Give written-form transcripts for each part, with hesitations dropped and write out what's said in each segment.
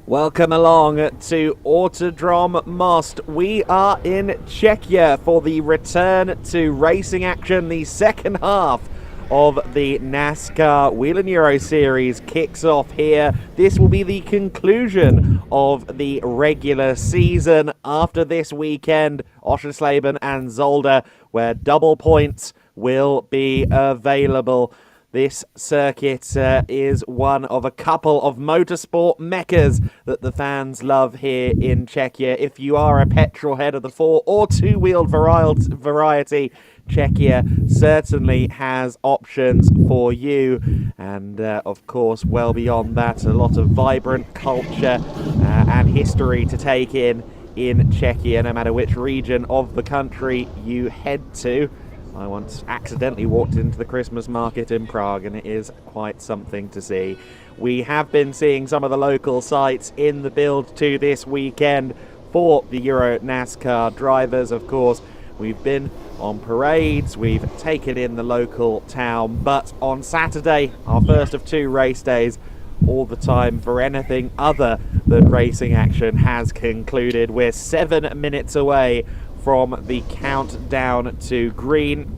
Welcome along to Autodrom Most. We are in Czechia for the return to racing action. The second half of the NASCAR Whelen Euro Series kicks off here. This will be the conclusion of the regular season after this weekend, Oschersleben and Zolder, where double points will be available. This circuit is one of a couple of motorsport meccas that the fans love here in Czechia. If you are a petrol head of the four or two-wheeled variety, Czechia certainly has options for you. And of course, well beyond that, a lot of vibrant culture and history to take in Czechia, no matter which region of the country you head to. I once accidentally walked into the Christmas market in Prague, and it is quite something to see. We have been seeing some of the local sites in the build to this weekend for the EuroNASCAR drivers. Of course, we've been on parades, we've taken in the local town, but on Saturday, our first of two race days, all the time for anything other than racing action has concluded. We're 7 minutes away from the countdown to green,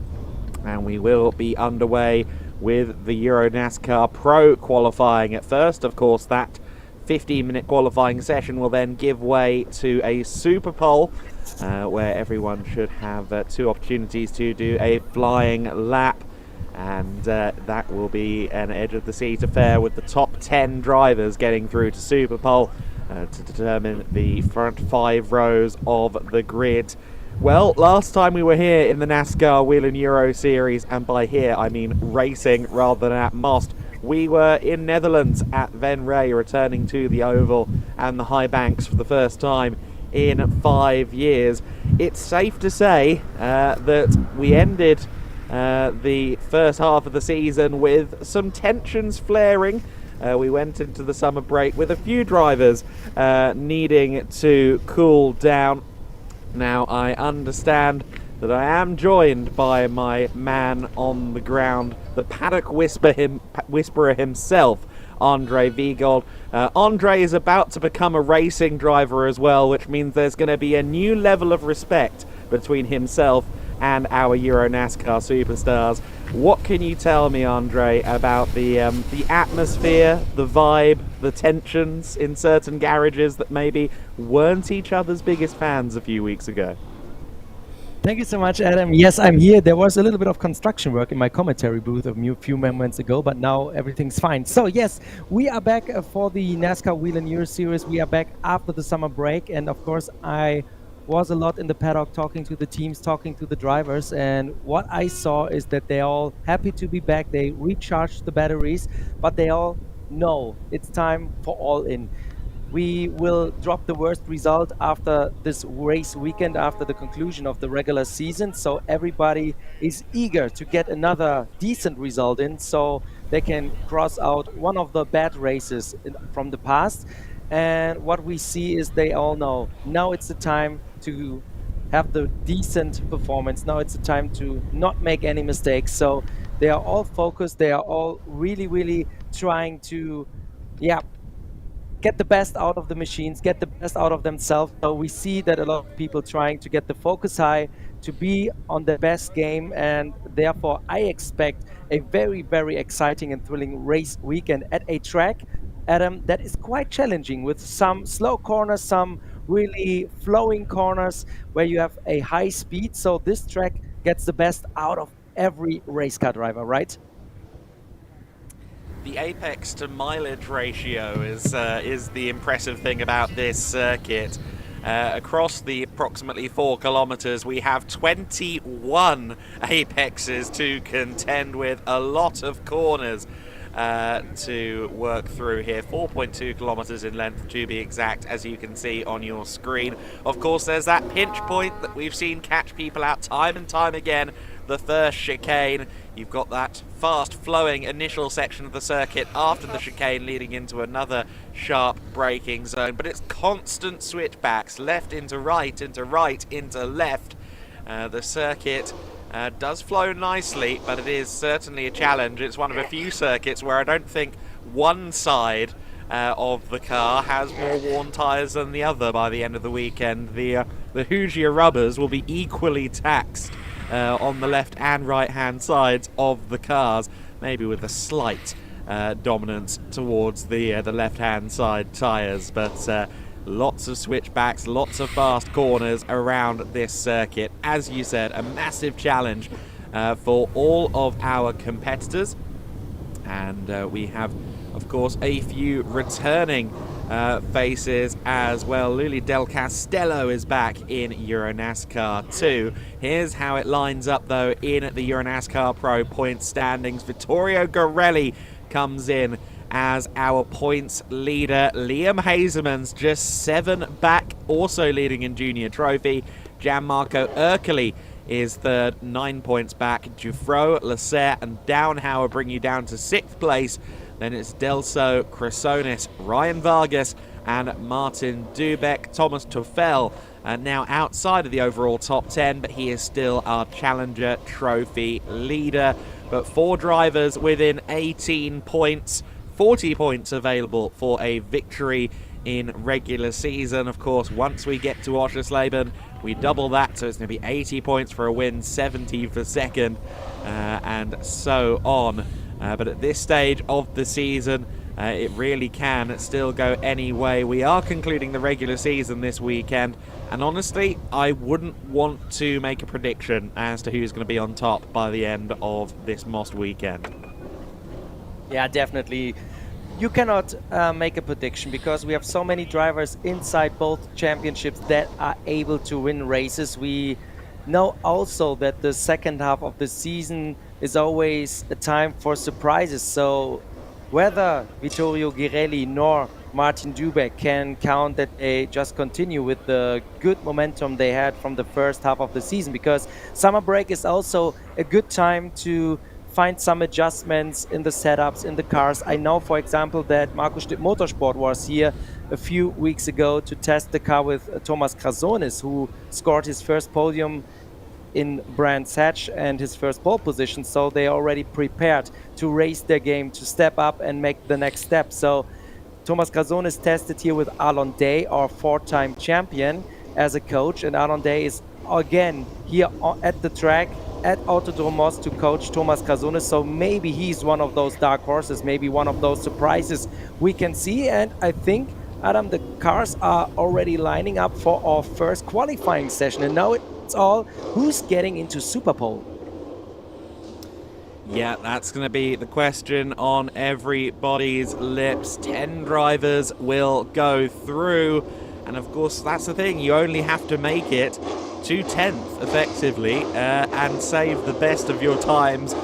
and we will be underway with the EuroNASCAR Pro qualifying at first. Of course, that 15-minute qualifying session will then give way to a super pole where everyone should have two opportunities to do a flying lap, and that will be an edge of the seat affair with the top 10 drivers getting through to super pole to determine the front 5 rows of the grid. Well, last time we were here in the NASCAR Whelen Euro Series, and by here I mean racing rather than at Most, we were in Netherlands at Ven Ray, returning to the Oval and the high banks for the first time in 5 years. It's safe to say that we ended the first half of the season with some tensions flaring. We went into the summer break with a few drivers needing to cool down. Now, I understand that I am joined by my man on the ground, the paddock whisperer himself, Andre Viegold. Andre is about to become a racing driver as well, which means there's going to be a new level of respect between himself and our EuroNASCAR superstars. What can you tell me, Andre, about the atmosphere, the vibe, the tensions in certain garages that maybe weren't each other's biggest fans a few weeks ago? Thank you so much, Adam. Yes, I'm here. There was a little bit of construction work in my commentary booth a few moments ago, but now everything's fine. So yes, we are back for the NASCAR Whelen Euro Series. We are back after the summer break, and of course I was a lot in the paddock talking to the teams, talking to the drivers, and what I saw is that they're all happy to be back. They recharged the batteries, but they all know it's time for all in. We will drop the worst result after this race weekend, after the conclusion of the regular season, so everybody is eager to get another decent result in so they can cross out one of the bad races from the past. And what we see is they all know now it's the time to have the decent performance. Now it's the time to not make any mistakes. So they are all focused. They are all really trying to, get the best out of the machines, get the best out of themselves. So we see that a lot of people trying to get the focus high, to be on the best game, and therefore I expect a very exciting and thrilling race weekend at a track, Adam, that is quite challenging, with some slow corners, some really flowing corners where you have a high speed. So this track gets the best out of every race car driver, right? The apex to mileage ratio is the impressive thing about this circuit. Across the approximately 4 kilometers, we have 21 apexes to contend with, a lot of corners to work through here. 4.2 kilometers in length to be exact, as you can see on your screen. Of course, there's that pinch point that we've seen catch people out time and time again, the first chicane. You've got that fast flowing initial section of the circuit after the chicane leading into another sharp braking zone, but it's constant switchbacks, left into right into left. The circuit does flow nicely, but it is certainly a challenge. It's one of a few circuits where I don't think one side of the car has more worn tyres than the other by the end of the weekend. The Hoosier rubbers will be equally taxed on the left and right hand sides of the cars, maybe with a slight dominance towards the left hand side tyres, but lots of switchbacks, lots of fast corners around this circuit. As you said, a massive challenge for all of our competitors, and we have, of course, a few returning faces as well. Luli Del Castello is back in EuroNASCAR 2. Here's how it lines up, though, in the EuroNASCAR Pro point standings. Vittorio Gorelli comes in as our points leader. Liam Hazeman's just 7 back, also leading in Junior Trophy. Gianmarco Ercoli is third, 9 points back. Jufro, Lasser and Downhauer bring you down to 6th place. Then it's Delso, Chrysonis, Ryan Vargas and Martin Dubek. Thomas Tuffel now outside of the overall top 10, but he is still our Challenger Trophy leader. But 4 drivers within 18 points. 40 points available for a victory in regular season. Of course, once we get to Oschersleben, we double that, so it's going to be 80 points for a win, 70 for second, and so on. But at this stage of the season, it really can still go any way. We are concluding the regular season this weekend, and honestly, I wouldn't want to make a prediction as to who's going to be on top by the end of this Most weekend. Yeah, definitely. You cannot make a prediction because we have so many drivers inside both championships that are able to win races. We know also that the second half of the season is always a time for surprises. So whether Vittorio Ghirelli nor Martin Dubek can count that they just continue with the good momentum they had from the first half of the season, because summer break is also a good time to find some adjustments in the setups, in the cars. I know, for example, that Markus Stipp Motorsport was here a few weeks ago to test the car with Thomas Krasonis, who scored his first podium in Brands Hatch and his first pole position. So they are already prepared to raise their game, to step up and make the next step. So Thomas Krasonis tested here with Alon Day, our 4-time champion, as a coach. And Alon Day is again here at the track at Autodrom Most to coach Thomas Krasonis, so maybe he's one of those dark horses, maybe one of those surprises we can see. And I think, Adam, the cars are already lining up for our first qualifying session, and now it's all who's getting into Super Pole. Yeah, that's going to be the question on everybody's lips. 10 drivers will go through, and of course that's the thing, you only have to make it to 10th effectively and save the best of your times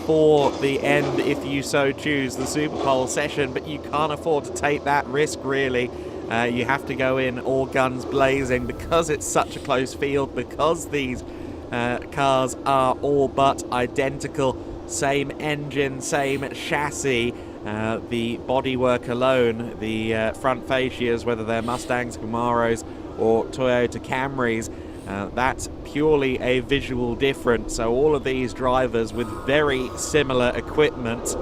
for the end if you so choose, the Super Pole session, but you can't afford to take that risk really. You have to go in all guns blazing because it's such a close field, because these cars are all but identical, same engine, same chassis. The bodywork alone, the front fascias, whether they're Mustangs, Camaros or Toyota Camrys, that's purely a visual difference. So all of these drivers with very similar equipment,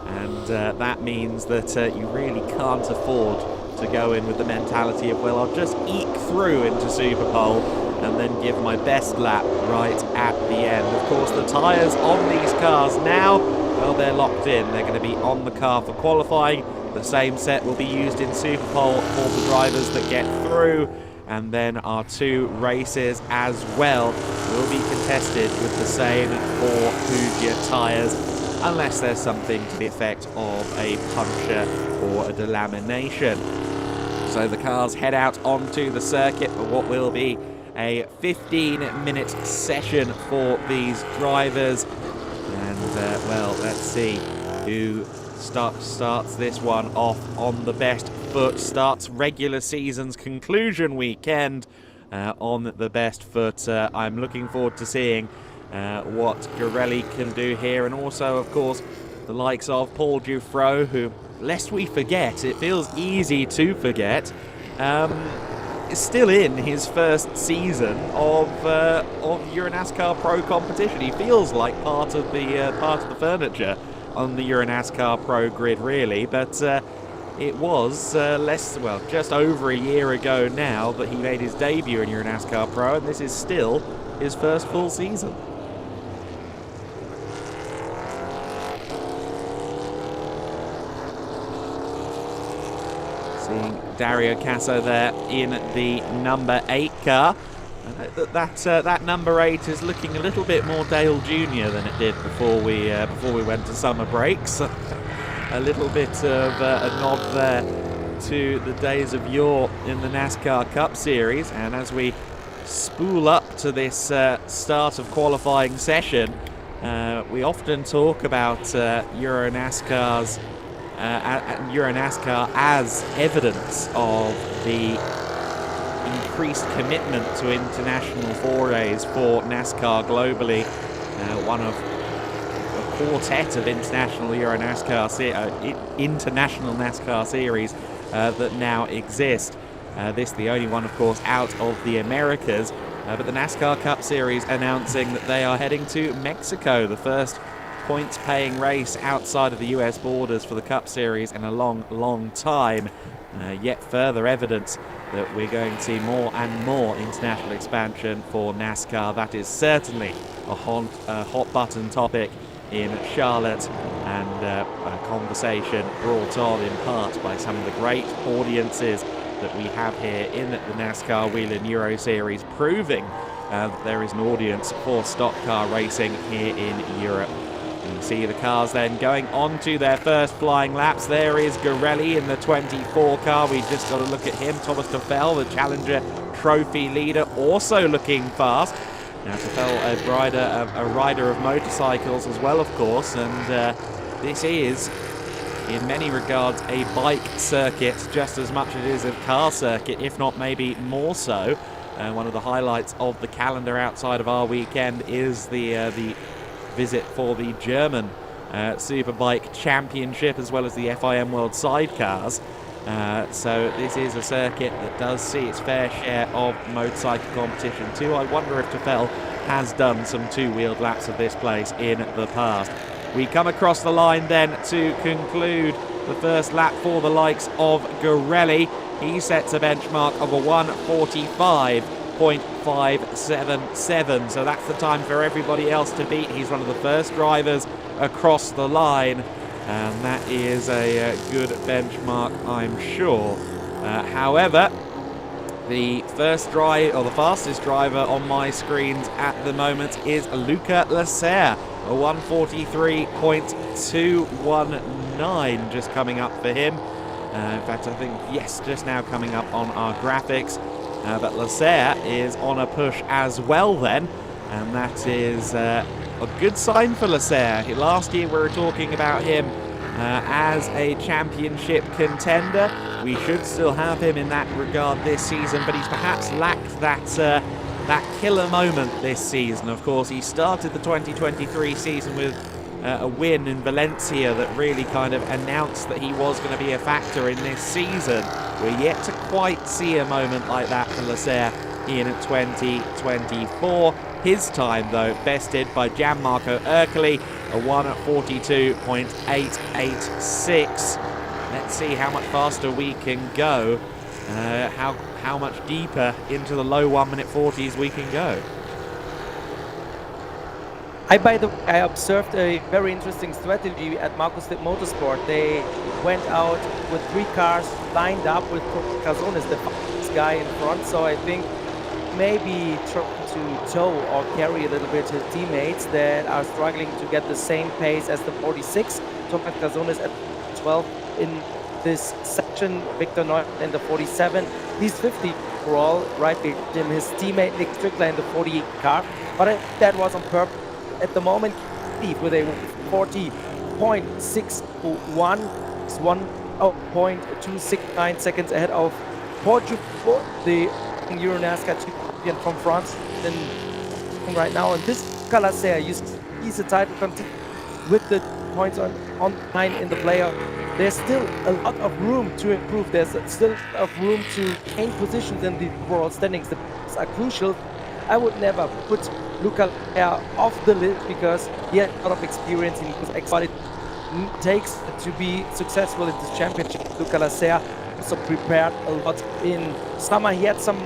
and that means that you really can't afford to go in with the mentality of, well, I'll just eke through into Super Pole and then give my best lap right at the end. Of course, the tyres on these cars now, well, they're locked in. They're going to be on the car for qualifying. The same set will be used in Super Pole for the drivers that get through. And then our 2 races as well will be contested with the same 4 Hoosier tyres, unless there's something to the effect of a puncture or a delamination. So the cars head out onto the circuit for what will be a 15-minute session for these drivers. And, well, let's see who starts this one off on the best foot, starts regular season's conclusion weekend on the best foot. I'm looking forward to seeing what Gorelli can do here, and also, of course, the likes of Paul Dufro, who, lest we forget, it feels easy to forget, is still in his first season of EuroNASCAR Pro competition. He feels like part of the furniture on the EuroNASCAR Pro grid, really, but it was just over a year ago now that he made his debut in EuroNASCAR Pro, and this is still his first full season. Seeing Dario Casso there in the number 8 car. That number 8 is looking a little bit more Dale Jr. than it did before we went to summer breaks. A little bit of a nod there to the days of yore in the NASCAR Cup Series. And as we spool up to this start of qualifying session, we often talk about EuroNASCAR as evidence of the increased commitment to international forays for NASCAR globally. One of a quartet of international international NASCAR series that now exist. This the only one, of course, out of the Americas. But the NASCAR Cup Series announcing that they are heading to Mexico, the first points-paying race outside of the US borders for the Cup Series in a long, long time. Yet further evidence that we're going to see more and more international expansion for NASCAR. That is certainly a hot-button topic in Charlotte, and a conversation brought on in part by some of the great audiences that we have here in the NASCAR Whelen Euro Series, proving that there is an audience for stock car racing here in Europe. You see the cars then going on to their first flying laps. There is Garelli in the 24 car. We just got to look at him. Thomas Tafel, the Challenger Trophy leader, also looking fast. Now Tafel, a rider of motorcycles as well, of course, and this is in many regards a bike circuit just as much as it is a car circuit, if not maybe more so. One of the highlights of the calendar outside of our weekend is the visit for the German Superbike Championship, as well as the FIM World Sidecars. So this is a circuit that does see its fair share of motorcycle competition too. I wonder if Tafel has done some two-wheeled laps of this place in the past. We come across the line then to conclude the first lap for the likes of Garelli. He sets a benchmark of a 1:45.577, so that's the time for everybody else to beat. He's one of the first drivers across the line, and that is a good benchmark, I'm sure. However, the fastest driver on my screens at the moment is Luca Lasser, a 1:43.219 just coming up for him. In fact, I think, yes, just now coming up on our graphics. But Lasser is on a push as well then, and that is a good sign for Lasser. Last year we were talking about him as a championship contender. We should still have him in that regard this season, but he's perhaps lacked that killer moment this season. Of course, he started the 2023 season with a win in Valencia that really kind of announced that he was going to be a factor in this season. We're yet to quite see a moment like that for Lasser in 2024. His time, though, bested by Gianmarco Ercoli, a 1:42.886. Let's see how much faster we can go, how much deeper into the low 1-minute 40s we can go. I observed a very interesting strategy at Marcus Witt Motorsport. They went out with 3 cars lined up with Cazones, the fastest guy in front. So I think maybe trying to tow or carry a little bit his teammates that are struggling to get the same pace as the 46. Thomas Cazones at 12 in this section, Victor Neumann in the 47. He's 50 overall, right behind him, his teammate Nick Strickler in the 48 car. But that was on purpose. At the moment, with a 40.621, 1.269 seconds ahead of Portugal, the EuroNASCAR champion from France. And right now, and this Lasser, he's a title contender with the points on 9 in the playoff. There's still a lot of room to improve. There's still a lot of room to gain positions in the overall standings. The points are crucial. I would never put Luca off the list because he had a lot of experience. He was excited takes to be successful in this championship. Luca Lasser also prepared a lot in summer. He had some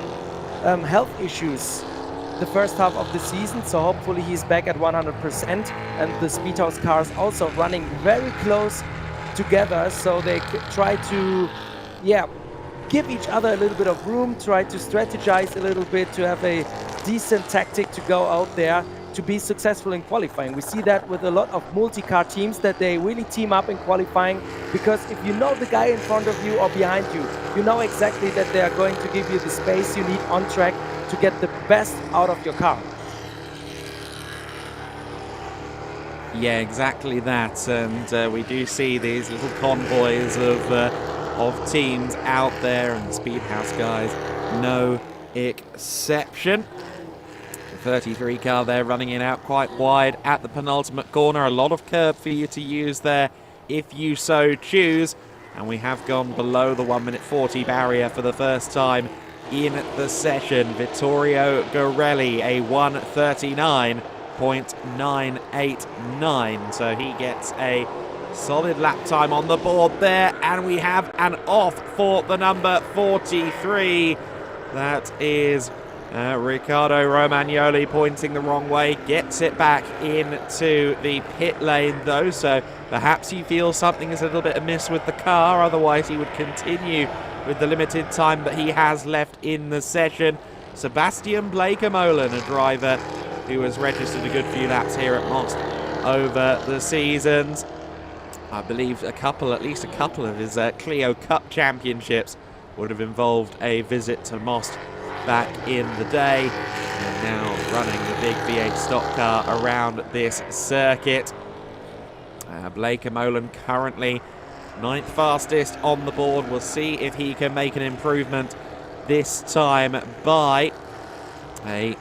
health issues the first half of the season, so hopefully he's back at 100%. And the Speedhouse cars also running very close together, so they try to, give each other a little bit of room, try to strategize a little bit, to have a decent tactic to go out there to be successful in qualifying. We see that with a lot of multi-car teams, that they really team up in qualifying, because if you know the guy in front of you or behind you, you know exactly that they are going to give you the space you need on track to get the best out of your car. Yeah, exactly that. And we do see these little convoys of teams out there, and the Speedhouse guys no exception. The 33 car there running in out quite wide at the penultimate corner. A lot of curb for you to use there if you so choose. And we have gone below the 1:40 barrier for the first time in the session. Vittorio Gorelli, a 1:39.989. So he gets a solid lap time on the board there, and we have an off for the number 43. That is Riccardo Romagnoli pointing the wrong way, gets it back into the pit lane though, so perhaps he feels something is a little bit amiss with the car, otherwise he would continue with the limited time that he has left in the session. Sebastian Blakemolen, a driver who has registered a good few laps here at Most over the seasons. I believe at least a couple of his Clio Cup championships would have involved a visit to Most back in the day, and now running the big V8 stock car around this circuit. Blakemolen currently 9th fastest on the board. We'll see if he can make an improvement this time by a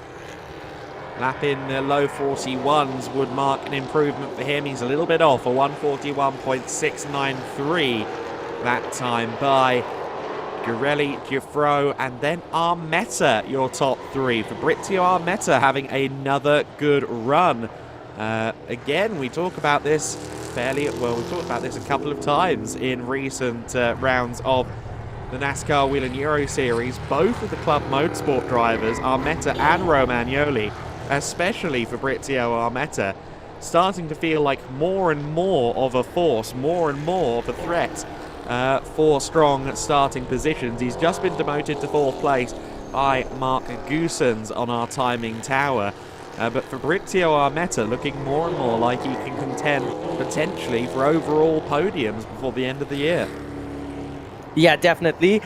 lap in the low 41s would mark an improvement for him. He's a little bit off, a 1:41.693 that time by Gorelli, Giuffro, and then Armetta, your top three. Fabrizio Armetta having another good run. Again, we talk about this we talked about this a couple of times in recent rounds of the NASCAR Whelen Euro Series. Both of the Club Motorsport drivers, Armetta and Romagnoli, especially Fabrizio Armetta, starting to feel like more and more of a force, more and more of a threat for strong starting positions. He's just been demoted to 4th place by Mark Goosens on our timing tower. But Fabrizio Armetta looking more and more like he can contend potentially for overall podiums before the end of the year. Yeah, definitely.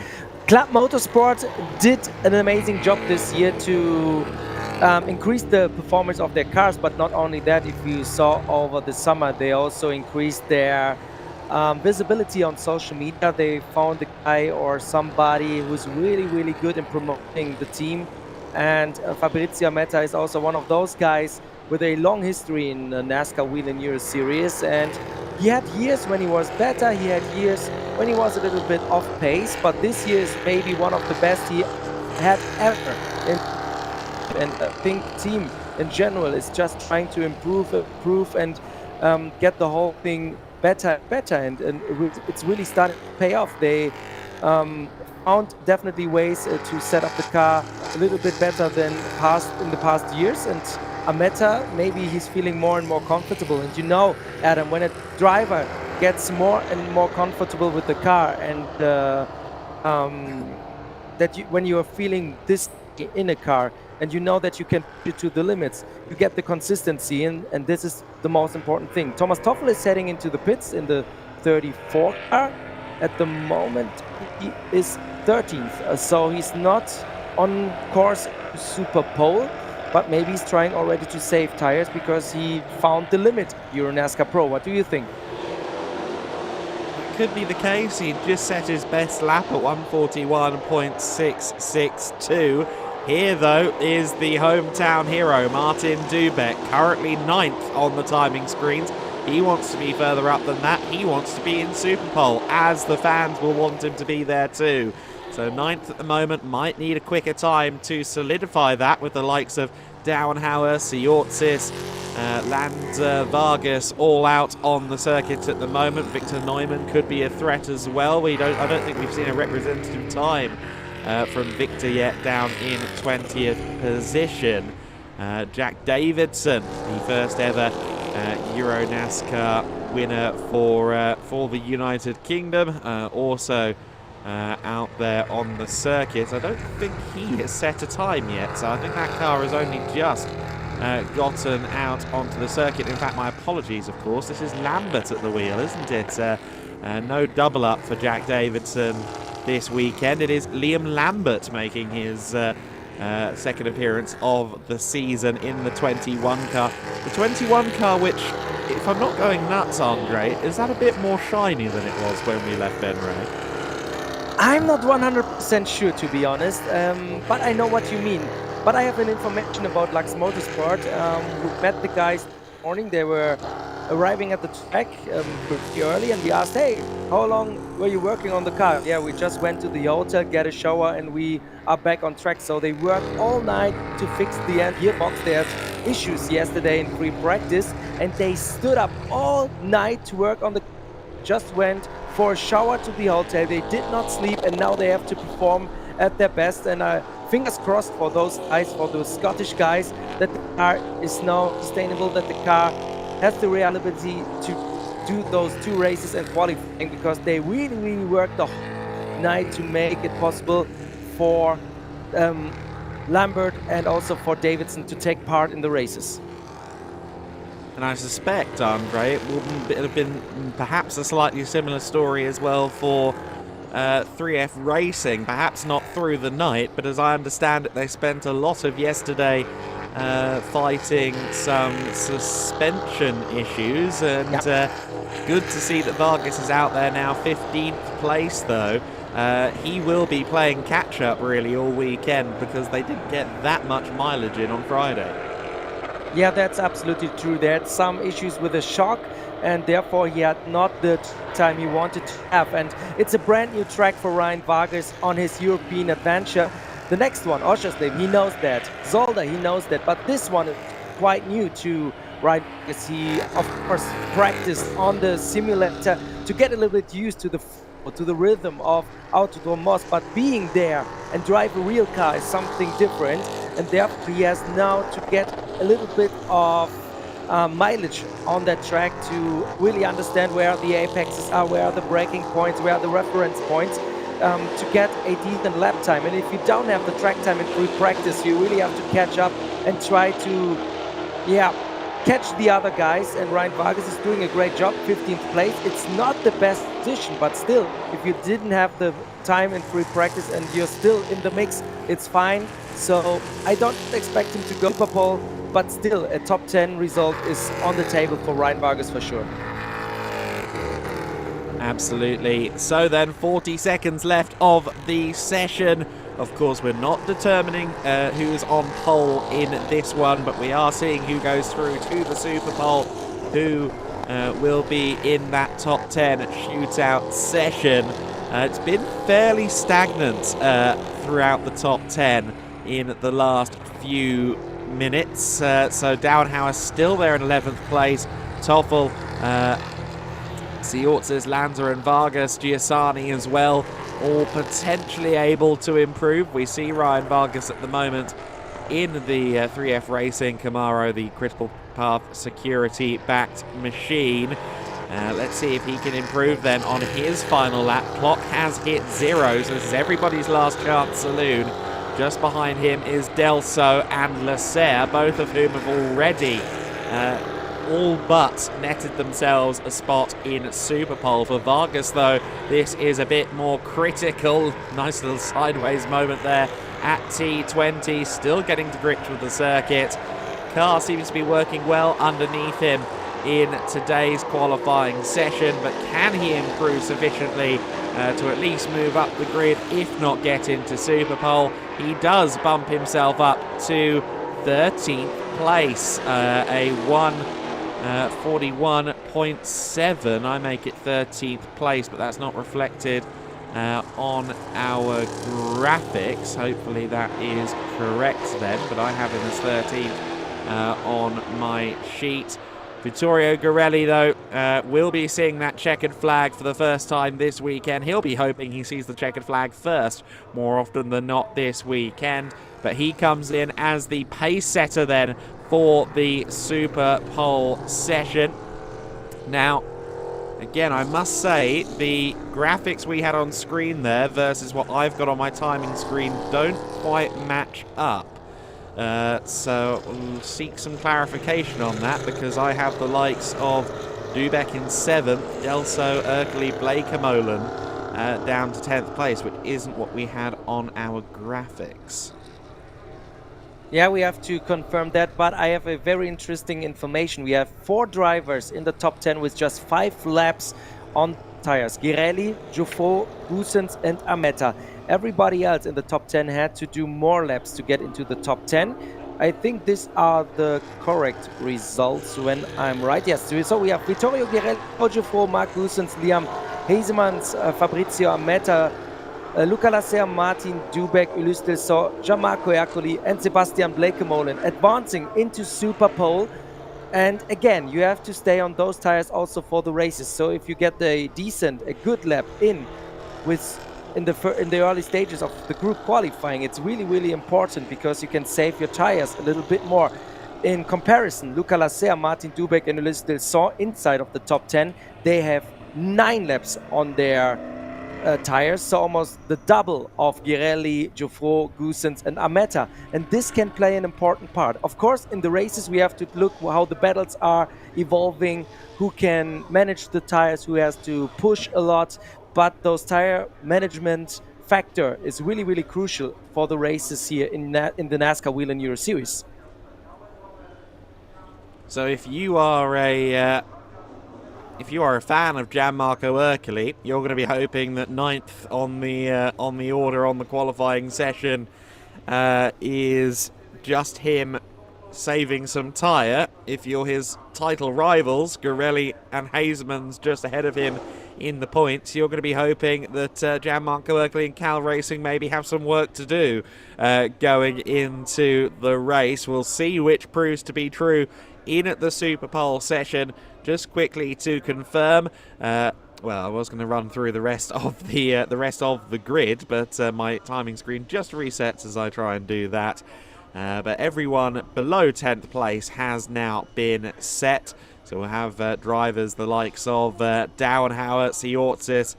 Club Motorsport did an amazing job this year to increase the performance of their cars, but not only that, if you saw over the summer, they also increased their visibility on social media. They found a guy or somebody who's really, really good in promoting the team. And Fabrizio Armetta is also one of those guys with a long history in the NASCAR Whelen Euro Series. And he had years when he was better, he had years when he was a little bit off pace, but this year is maybe one of the best he had ever. And I think team in general is just trying to improve and get the whole thing better, and it's really starting to pay off. They found definitely ways to set up the car a little bit better than in the past years, and Armetta, maybe he's feeling more and more comfortable. And you know, Adam, when a driver gets more and more comfortable with the car, and when you are feeling this in a car, and you know that you can push it to the limits, you get the consistency in, and this is the most important thing. Thomas Toffel is heading into the pits in the 34 car. At the moment, he is 13th, so he's not on course to super pole, but maybe he's trying already to save tires because he found the limit. EuroNASCAR Pro, what do you think? Could be the case. He just set his best lap at 1:41.662. Here, though, is the hometown hero, Martin Dubeck, currently 9th on the timing screens. He wants to be further up than that. He wants to be in Superpole, as the fans will want him to be there too. So 9th at the moment, might need a quicker time to solidify that with the likes of Downhauer, Siortsis, Vargas all out on the circuit at the moment. Victor Neumann could be a threat as well. I don't think we've seen a representative time from Victor yet, down in 20th position. Jack Davidson, the first ever EuroNASCAR winner for the United Kingdom, also out there on the circuit. I don't think he has set a time yet, so I think that car has only just gotten out onto the circuit. In fact, my apologies, of course. This is Lambert at the wheel, isn't it? No double up for Jack Davidson this weekend. It is Liam Lambert making his second appearance of the season in the 21 car. The 21 car, which, if I'm not going nuts, Andre, is that a bit more shiny than it was when we left Ben Ray? I'm not 100% sure, to be honest, but I know what you mean. But I have an information about Lux Motorsport. We met the guys this morning. They were arriving at the track pretty early, and we asked, hey, how long were you working on the car? Yeah, we just went to the hotel, get a shower, and we are back on track. So they worked all night to fix the end gearbox. They had issues yesterday in free practice, and they stood up all night to work on the just went for a shower to the hotel. They did not sleep, and now they have to perform at their best. And fingers crossed for those guys, for those Scottish guys, that the car is now sustainable, that the car has the reliability to do those 2 races and qualifying, because they really worked the whole night to make it possible for Lambert and also for Davidson to take part in the races. And I suspect, Andre, it would have been perhaps a slightly similar story as well for 3F Racing. Perhaps not through the night, but as I understand it, they spent a lot of yesterday fighting some suspension issues. And good to see that Vargas is out there now, 15th place though. He will be playing catch-up really all weekend, because they didn't get that much mileage in on Friday. Yeah, that's absolutely true. They had some issues with the shock, and therefore he had not the time he wanted to have. And it's a brand new track for Ryan Vargas on his European adventure. The next one, Oschersleben, he knows that. Zolder, he knows that. But this one is quite new to Ryan Vargas. He, of course, practiced on the simulator to get a little bit used to the rhythm of Autodrom Most, but being there and drive a real car is something different, and therefore he has now to get a little bit of mileage on that track to really understand where the apexes are, where are the braking points, where are the reference points, to get a decent lap time. And if you don't have the track time in free practice, you really have to catch up and try to catch the other guys. And Ryan Vargas is doing a great job, 15th place. It's not the best position, but still, if you didn't have the time in free practice and you're still in the mix, it's fine. So I don't expect him to go Super Pole, but still a top 10 result is on the table for Ryan Vargas for sure. Absolutely. So then 40 seconds left of the session. Of course, we're not determining who's on pole in this one, but we are seeing who goes through to the Super Pole, who will be in that top 10 shootout session. It's been fairly stagnant throughout the top 10 in the last few minutes. So Downhauer still there in 11th place. Toffel, Siortsis, Lanza and Vargas, Giussani as well, all potentially able to improve. We see Ryan Vargas at the moment in the 3F Racing Camaro, the critical path security backed machine. Let's see if he can improve then on his final lap. Clock has hit 0, so this is everybody's last chance saloon. Just behind him is Delso and Lasserre, both of whom have already all but netted themselves a spot in Super Pole. For Vargas, though, this is a bit more critical. Nice little sideways moment there at T20, still getting to grips with the circuit. Car seems to be working well underneath him in today's qualifying session, but can he improve sufficiently to at least move up the grid, if not get into Super Pole? He does bump himself up to 13th place, a 1:41.7. I make it 13th place, but that's not reflected on our graphics. Hopefully that is correct then, but I have him as 13th on my sheet. Vittorio Garelli, though, will be seeing that checkered flag for the first time this weekend. He'll be hoping he sees the checkered flag first, more often than not this weekend. But he comes in as the pace setter then for the Super Pole session. Now, again, I must say, the graphics we had on screen there versus what I've got on my timing screen don't quite match up. So we'll seek some clarification on that, because I have the likes of Dubek in 7th, Delso, Erkeli, Bleekemolen down to 10th place, which isn't what we had on our graphics. Yeah, we have to confirm that, but I have a very interesting information. We have 4 drivers in the top 10 with just 5 laps on tires. Girelli, Jofo, Goossens and Ameta. Everybody else in the top 10 had to do more laps to get into the top 10. I think these are the correct results when I'm right. Yes, so we have Vittorio Girelli, Jofo, Mark Goossens, Liam Hazemans, Fabrizio Ameta, Luca Lasser, Martin Dubek, Ulysse Delso, Gianmarco Ercoli and Sebastian Bleekemolen advancing into Super Pole. And again, you have to stay on those tires also for the races. So if you get a good lap in the early stages of the group qualifying, it's really important, because you can save your tires a little bit more. In comparison, Luca Lasser, Martin Dubek and Ulysse Delso inside of the top 10, they have 9 laps on their tires, so almost the double of Girelli, Jofro, Goossens and Ameta, and this can play an important part. Of course, in the races we have to look how the battles are evolving, who can manage the tires, who has to push a lot, but those tire management factor is really crucial for the races here in the NASCAR Whelen Euro Series. So if you are a fan of Gianmarco Ercoli, you're going to be hoping that 9th on the order on the qualifying session is just him saving some tyre. If you're his title rivals, Garelli and Hazemans just ahead of him in the points, you're going to be hoping that Gianmarco Ercoli and Cal Racing maybe have some work to do going into the race. We'll see which proves to be true in at the Super Pole session. Just quickly to confirm, well, I was going to run through the rest of the grid, but my timing screen just resets as I try and do that. But everyone below 10th place has now been set. So we'll have drivers the likes of Dauenhauer, Siortzis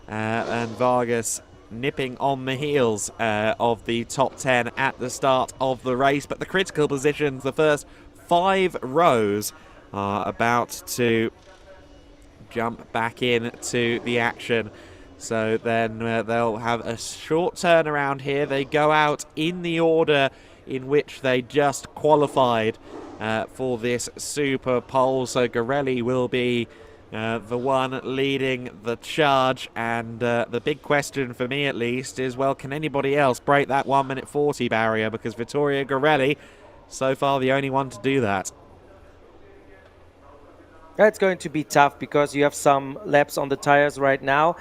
and Vargas nipping on the heels of the top 10 at the start of the race. But the critical positions, the first 5 rows, are about to jump back into the action. So then they'll have a short turnaround here. They go out in the order in which they just qualified for this Super Pole. So Garelli will be the one leading the charge, and the big question for me at least is, well, can anybody else break that 1:40 barrier? Because Vittorio Garelli, so far the only one to do that. It's going to be tough because you have some laps on the tires right now.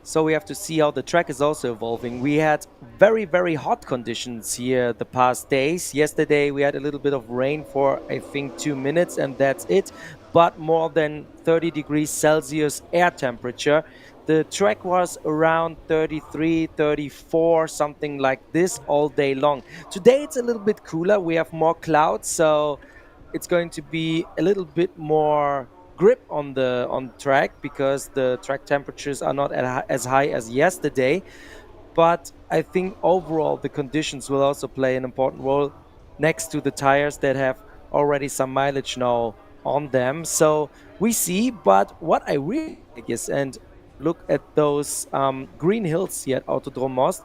So we have to see how the track is also evolving. We had very hot conditions here the past days. Yesterday we had a little bit of rain for, I think, 2 minutes, and that's it. But more than 30 degrees Celsius air temperature. The track was around 33, 34, something like this all day long. Today it's a little bit cooler. We have more clouds, so it's going to be a little bit more grip on track, because the track temperatures are not as high as yesterday. But I think overall the conditions will also play an important role next to the tires that have already some mileage now on them. So we see, but what I really like is, and look at those green hills here at Autodrom Most,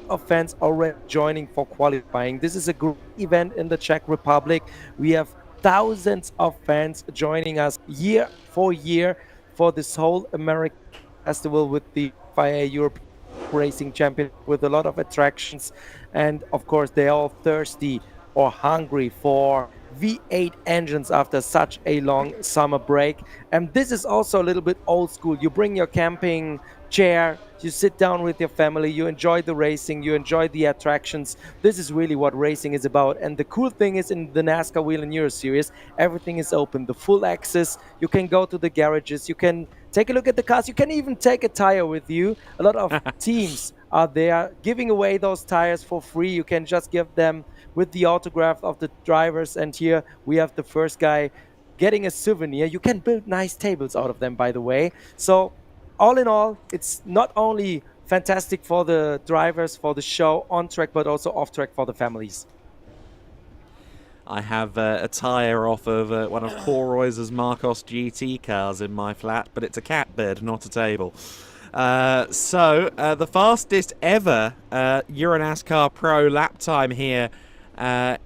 of fans already joining for qualifying. This is a great event in the Czech Republic. We have thousands of fans joining us year for year for this whole American festival with the FIA Europe Racing Championship, with a lot of attractions. And of course, they're all thirsty or hungry for V8 engines after such a long summer break. And this is also a little bit old school. You bring your camping chair, you sit down with your family, you enjoy the racing, you enjoy the attractions. This is really what racing is about. And the cool thing is, in the NASCAR Whelen Euro Series, everything is open, the full access. You can go to the garages, you can take a look at the cars, you can even take a tire with you. A lot of teams are there giving away those tires for free. You can just give them with the autograph of the drivers. And here we have the first guy getting a souvenir. You can build nice tables out of them, by the way. So all in all, it's not only fantastic for the drivers, for the show on track, but also off track for the families. I have a tyre off of one of Corroy's Marcos GT cars in my flat, but it's a cat bed, not a table. So the fastest ever EuroNASCAR Pro lap time here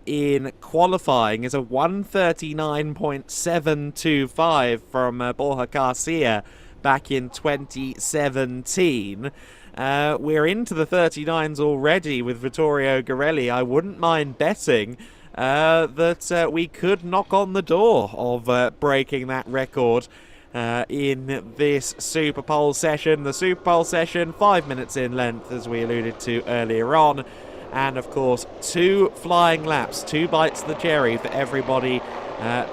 in qualifying is a 1:39.725 from Borja Garcia back in 2017. We're into the 39s already with Vittorio Girelli. I wouldn't mind betting that we could knock on the door of breaking that record in this Super Pole session. The Super Pole session, 5 minutes in length, as we alluded to earlier on. And of course, 2 flying laps, 2 bites of the cherry for everybody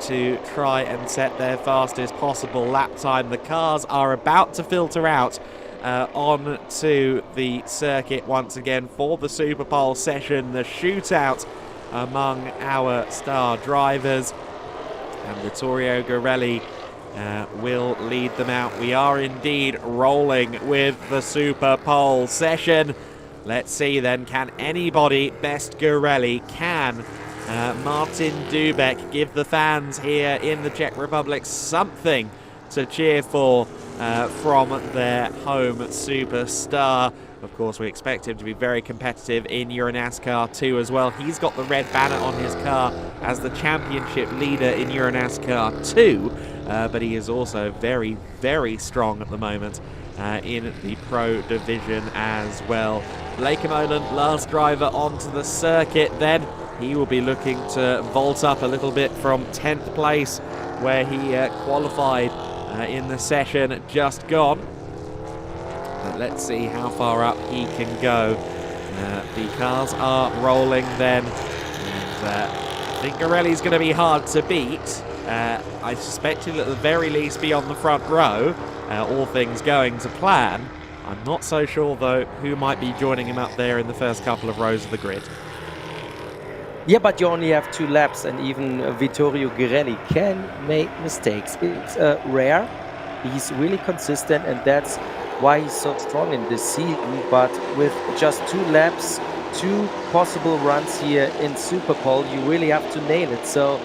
to try and set their fastest possible lap time. The cars are about to filter out onto the circuit once again for the Super Pole session, the shootout among our star drivers. And Vittorio Girelli will lead them out. We are indeed rolling with the Super Pole session. Let's see then, can anybody best Girelli? Can Martin Dubek give the fans here in the Czech Republic something to cheer for from their home superstar? Of course, we expect him to be very competitive in EuroNASCAR 2 as well. He's got the red banner on his car as the championship leader in EuroNASCAR 2, but he is also very, very strong at the moment in the Pro division as well. Blake Molan, last driver onto the circuit then. He will be looking to vault up a little bit from 10th place, where he qualified in the session just gone. But let's see how far up he can go. The cars are rolling then, and I think Girelli's going to be hard to beat. I suspect he'll at the very least be on the front row, all things going to plan. I'm not so sure though who might be joining him up there in the first couple of rows of the grid. Yeah, but you only have 2 laps, and even Vittorio Girelli can make mistakes. It's rare. He's really consistent, and that's why he's so strong in this season. But with just 2 laps, 2 possible runs here in Super Pole, you really have to nail it. So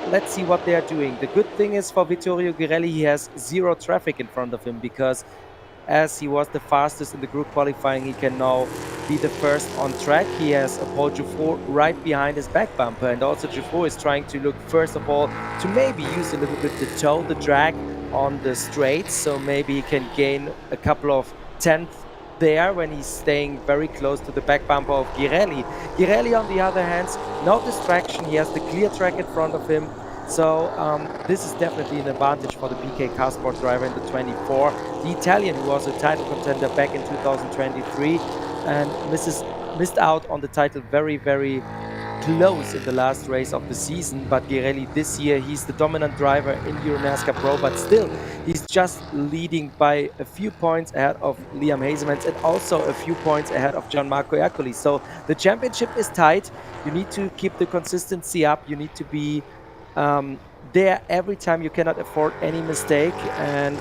let's see what they're doing. The good thing is for Vittorio Girelli, he has 0 traffic in front of him, because as he was the fastest in the group qualifying, he can now be the first on track. He has a Paul Juffour right behind his back bumper, and also Juffour is trying to look first of all to maybe use a little bit to toe the drag on the straights, so maybe he can gain a couple of tenths there when he's staying very close to the back bumper of Girelli. Girelli, on the other hand, no distraction. He has the clear track in front of him. So this is definitely an advantage for the PK Car Sport driver in the 24. The Italian, who was a title contender back in 2023 and missed out on the title very, very close in the last race of the season. But Girelli this year, he's the dominant driver in EuroNASCAR Pro, but still he's just leading by a few points ahead of Liam Hasemans and also a few points ahead of Gianmarco Ercoli. So the championship is tight. You need to keep the consistency up. You need to be there every time. You cannot afford any mistake. And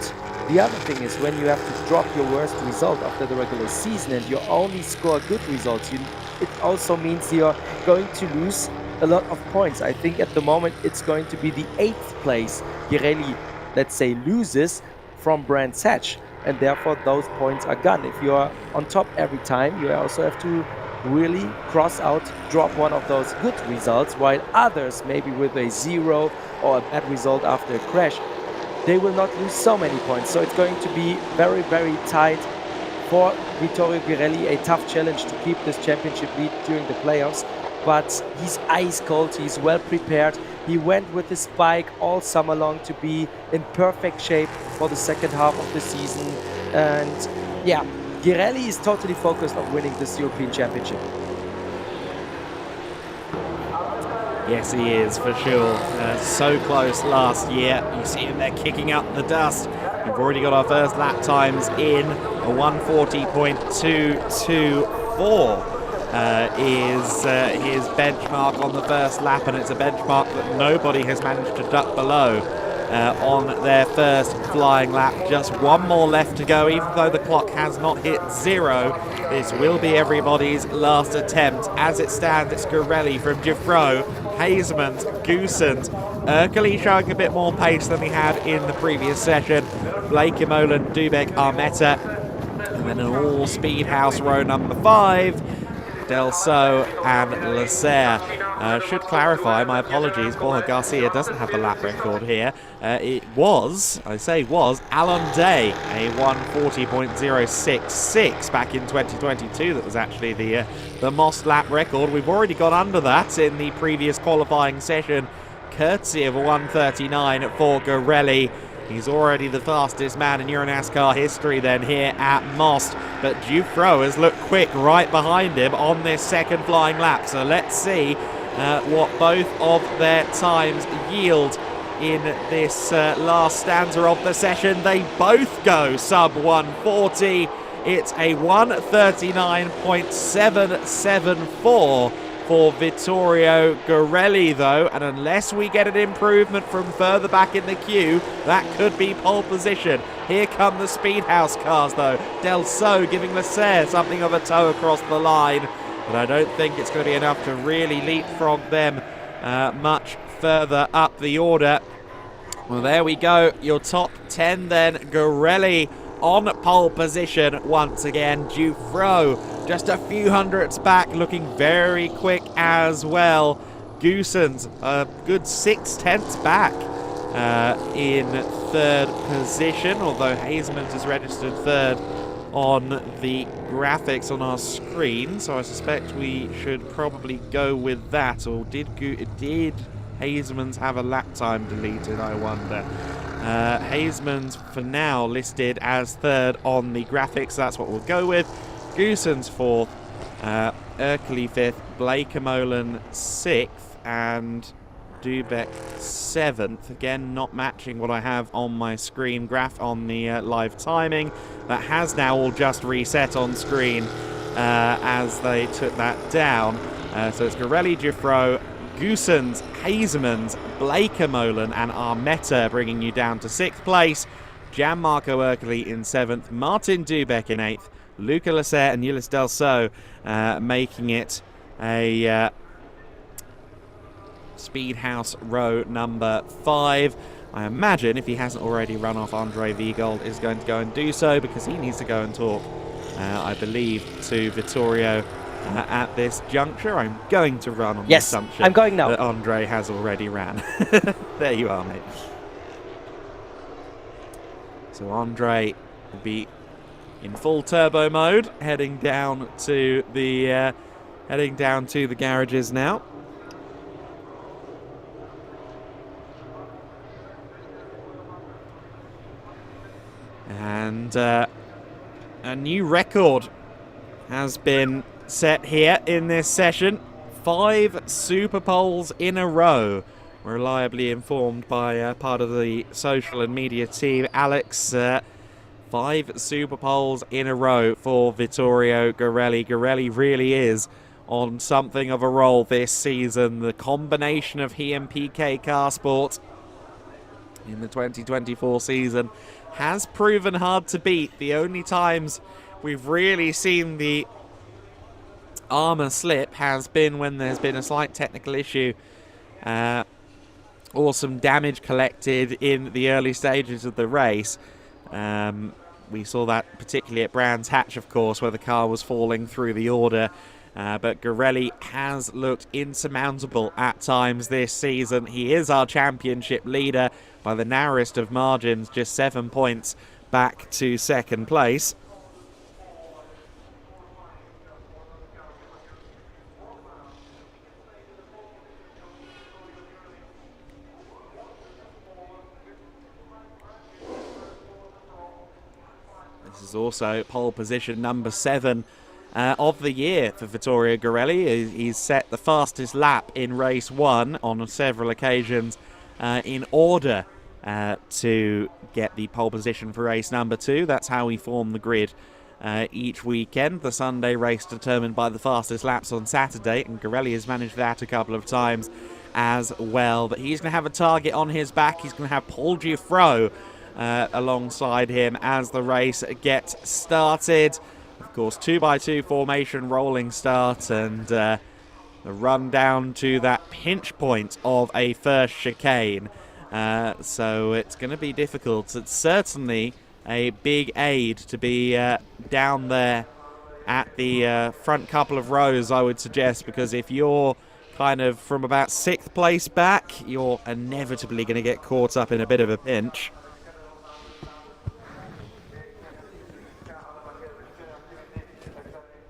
the other thing is, when you have to drop your worst result after the regular season and you only score good results, it also means you're going to lose a lot of points. I think at the moment it's going to be the 8th place Girelli, let's say, loses from Brands Hatch, and therefore those points are gone. If you're on top every time, you also have to really cross out, drop one of those good results, while others, maybe with a 0 or a bad result after a crash, they will not lose so many points. So it's going to be very, very tight for Vittorio Girelli, a tough challenge to keep this championship lead during the playoffs. But he's ice cold, he's well prepared. He went with his bike all summer long to be in perfect shape for the second half of the season. And yeah, Girelli is totally focused on winning this European Championship. Yes, he is, for sure. So close last year. You see him there kicking up the dust. We've already got our first lap times in. A 140.224 is his benchmark on the first lap, and it's a benchmark that nobody has managed to duck below on their first flying lap. Just one more left to go, even though the clock has not hit 0. This will be everybody's last attempt. As it stands, it's Girelli from Giuffreau, Hazemans, Goosens, Erkeli showing a bit more pace than he had in the previous session. Blake, Imolen, Dubek, Armetta, and then an all-speed house row number 5. Delso and Lasser. Should clarify, my apologies, Borja Garcia doesn't have the lap record here. It was, I say was, Alon Day, a 140.066 back in 2022. That was actually the Most lap record. We've already got under that in the previous qualifying session, courtesy of a 139 for Girelli. He's already the fastest man in EuroNASCAR history then here at Most. But Giuffreau has looked quick right behind him on this second flying lap. So let's see what both of their times yield in this last stanza of the session. They both go sub 140. It's a 139.774 for Vittorio Girelli, though, and unless we get an improvement from further back in the queue, that could be pole position. Here come the Speedhouse cars, though. Delso giving Lasser something of a tow across the line, but I don't think it's going to be enough to really leapfrog them much further up the order. Well, there we go. Your top 10 then. Girelli on pole position once again. Giuffreau just a few hundredths back, looking very quick as well. Goosens a good 6/10 back in third position, although Hazemans is registered third on the graphics on our screen, so I suspect we should probably go with that. Or did Hazemans have a lap time deleted, I wonder? Hazemans for now listed as third on the graphics. That's what we'll go with. Goosens fourth, Erkeli fifth, Blake Imolen sixth, and Dubek seventh. Again, not matching what I have on my screen graph on the live timing. That has now all just reset on screen as they took that down. So it's Girelli, Giuffreau, Goosens, Hazemans, Blake Imolen, and Armetta bringing you down to 6th place. Gianmarco Erkeli in 7th, Martin Dubek in 8th, Luca Lasser and Ulysse Delso making it a Speedhouse row number 5. I imagine if he hasn't already run off, Andre Viegold is going to go and do so, because he needs to go and talk, I believe, to Vittorio at this juncture. I'm going to run on the assumption I'm going now. that Andre has already ran. There you are, mate. So Andre will be in full turbo mode, heading down to the garages now. And a new record has been set here in this session. 5 Super Poles in a row. Reliably informed by part of the social and media team, Alex. 5 Super Poles in a row for Vittorio Girelli. Girelli really is on something of a roll this season. The combination of he and PK Car Sport in the 2024 season has proven hard to beat. The only times we've really seen the armour slip has been when there's been a slight technical issue or some damage collected in the early stages of the race. We saw that particularly at Brands Hatch, of course, where the car was falling through the order. But Girelli has looked insurmountable at times this season. He is our championship leader by the narrowest of margins, just 7 points back to second place. This This is also pole position number 7 of the year for Vittorio Garelli. He's set the fastest lap in race 1 on several occasions in order to get the pole position for race number 2. That's how we form the grid each weekend. The Sunday race determined by the fastest laps on Saturday, and Garelli has managed that a couple of times as well. But he's going to have a target on his back. He's going to have Paul Giuffreau alongside him as the race gets started. Of course, 2x2 formation, rolling start, and the run down to that pinch point of a first chicane. So it's going to be difficult. It's certainly a big aid to be down there at the front couple of rows, I would suggest, because if you're kind of from about 6th place back, you're inevitably going to get caught up in a bit of a pinch.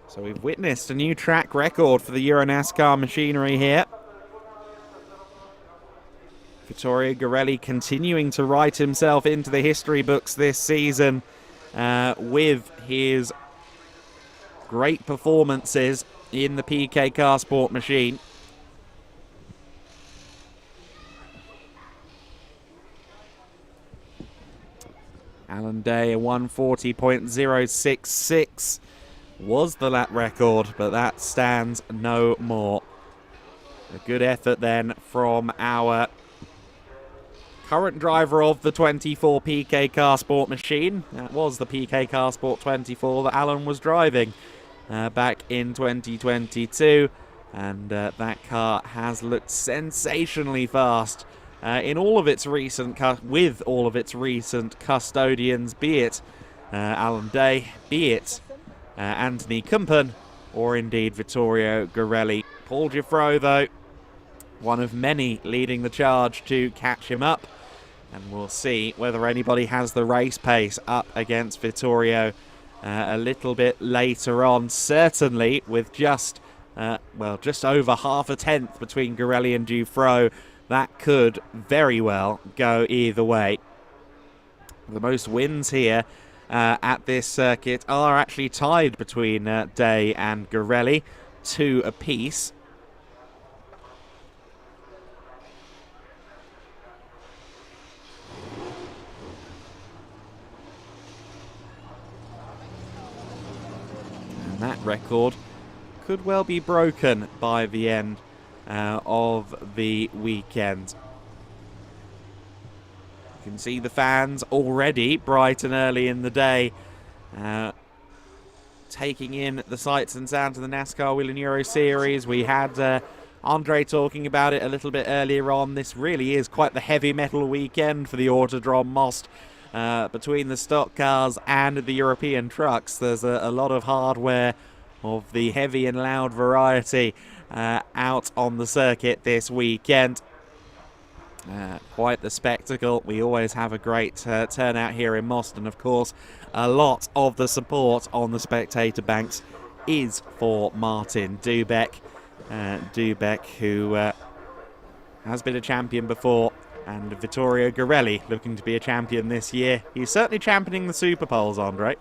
So we've witnessed a new track record for the EuroNASCAR machinery here. Vittorio Garelli continuing to write himself into the history books this season with his great performances in the PK Car Sport machine. Alan Day, a 140.066 was the lap record, but that stands no more. A good effort then from our current driver of the 24 PK Car Sport machine. That was the PK Car Sport 24 that Alan was driving back in 2022, and that car has looked sensationally fast in all of its recent with all of its recent custodians, be it Alan Day, be it Anthony Kumpen, or indeed Vittorio Garelli. Paul Giuffreau, though, one of many leading the charge to catch him up, and we'll see whether anybody has the race pace up against Vittorio a little bit later on. Certainly with just over half a tenth between Garelli and Giuffreau, that could very well go either way. The most wins here at this circuit are actually tied between Day and Garelli, 2 apiece. And that record could well be broken by the end of the weekend. You can see the fans already bright and early in the day taking in the sights and sounds of the NASCAR Whelen Euro Series. We had Andre talking about it a little bit earlier on. This really is quite the heavy metal weekend for the Autodrom Most. Between the stock cars and the European trucks, there's a lot of hardware of the heavy and loud variety out on the circuit this weekend. Quite the spectacle. We always have a great turnout here in Most, and of course a lot of the support on the spectator banks is for Martin Dubek. Dubek, who has been a champion before, and Vittorio Garelli looking to be a champion this year. He's certainly championing the Super Poles, Andre.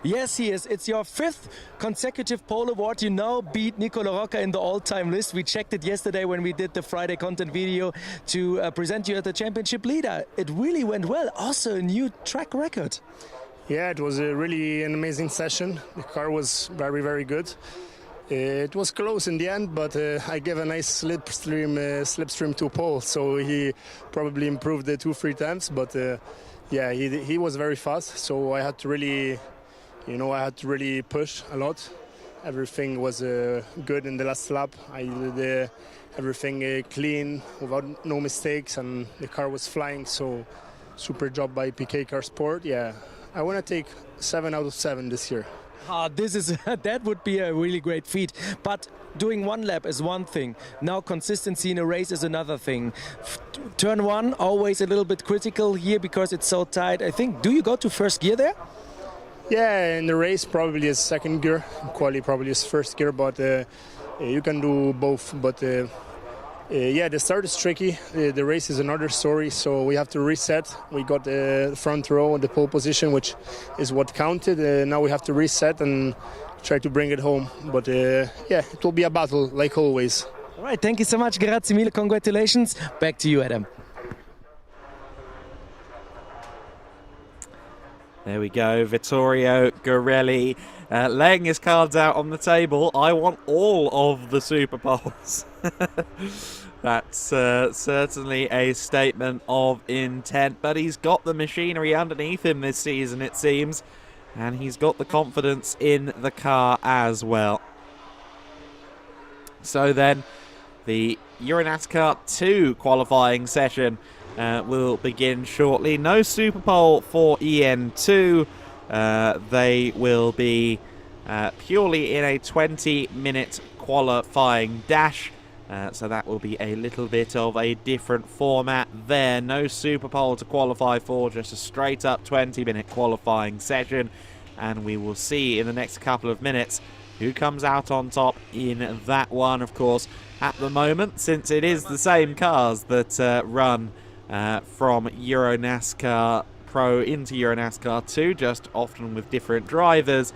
Yes, he is. It's your 5th consecutive pole award. You now beat Nicola Rocca in the all-time list. We checked it yesterday when we did the Friday content video to present you as the championship leader. It really went well. Also a new track record. Yeah, it was really an amazing session. The car was very, very good. It was close in the end, but I gave a nice slipstream to Paul, so he probably improved it 2-3 times. But yeah, he was very fast, so I had to really, push a lot. Everything was good in the last lap. I did everything clean, without no mistakes, and the car was flying. So super job by PK Car Sport. Yeah, I want to take 7 out of 7 this year. That would be a really great feat. But doing one lap is one thing. Now consistency in a race is another thing. Turn 1, always a little bit critical here because it's so tight. I think, do you go to first gear there? Yeah, in the race probably is second gear. Quali probably is first gear, but you can do both. But Yeah, the start is tricky. The race is another story, so we have to reset. We got the front row and the pole position, which is what counted. Now we have to reset and try to bring it home. But yeah, it will be a battle, like always. All right, thank you so much. Grazie mille, congratulations. Back to you, Adam. There we go, Vittorio Gorelli laying his cards out on the table. I want all of the Super Bowls. That's certainly a statement of intent, but he's got the machinery underneath him this season, it seems, and he's got the confidence in the car as well. So then, the EuroNASCAR 2 qualifying session will begin shortly. No Super Bowl for EN2. They will be purely in a 20-minute qualifying dash. So that will be a little bit of a different format there. No Super Bowl to qualify for, just a straight up 20-minute qualifying session. And we will see in the next couple of minutes who comes out on top in that one. Of course, at the moment, since it is the same cars that run from EuroNASCAR Pro into EuroNASCAR 2, just often with different drivers,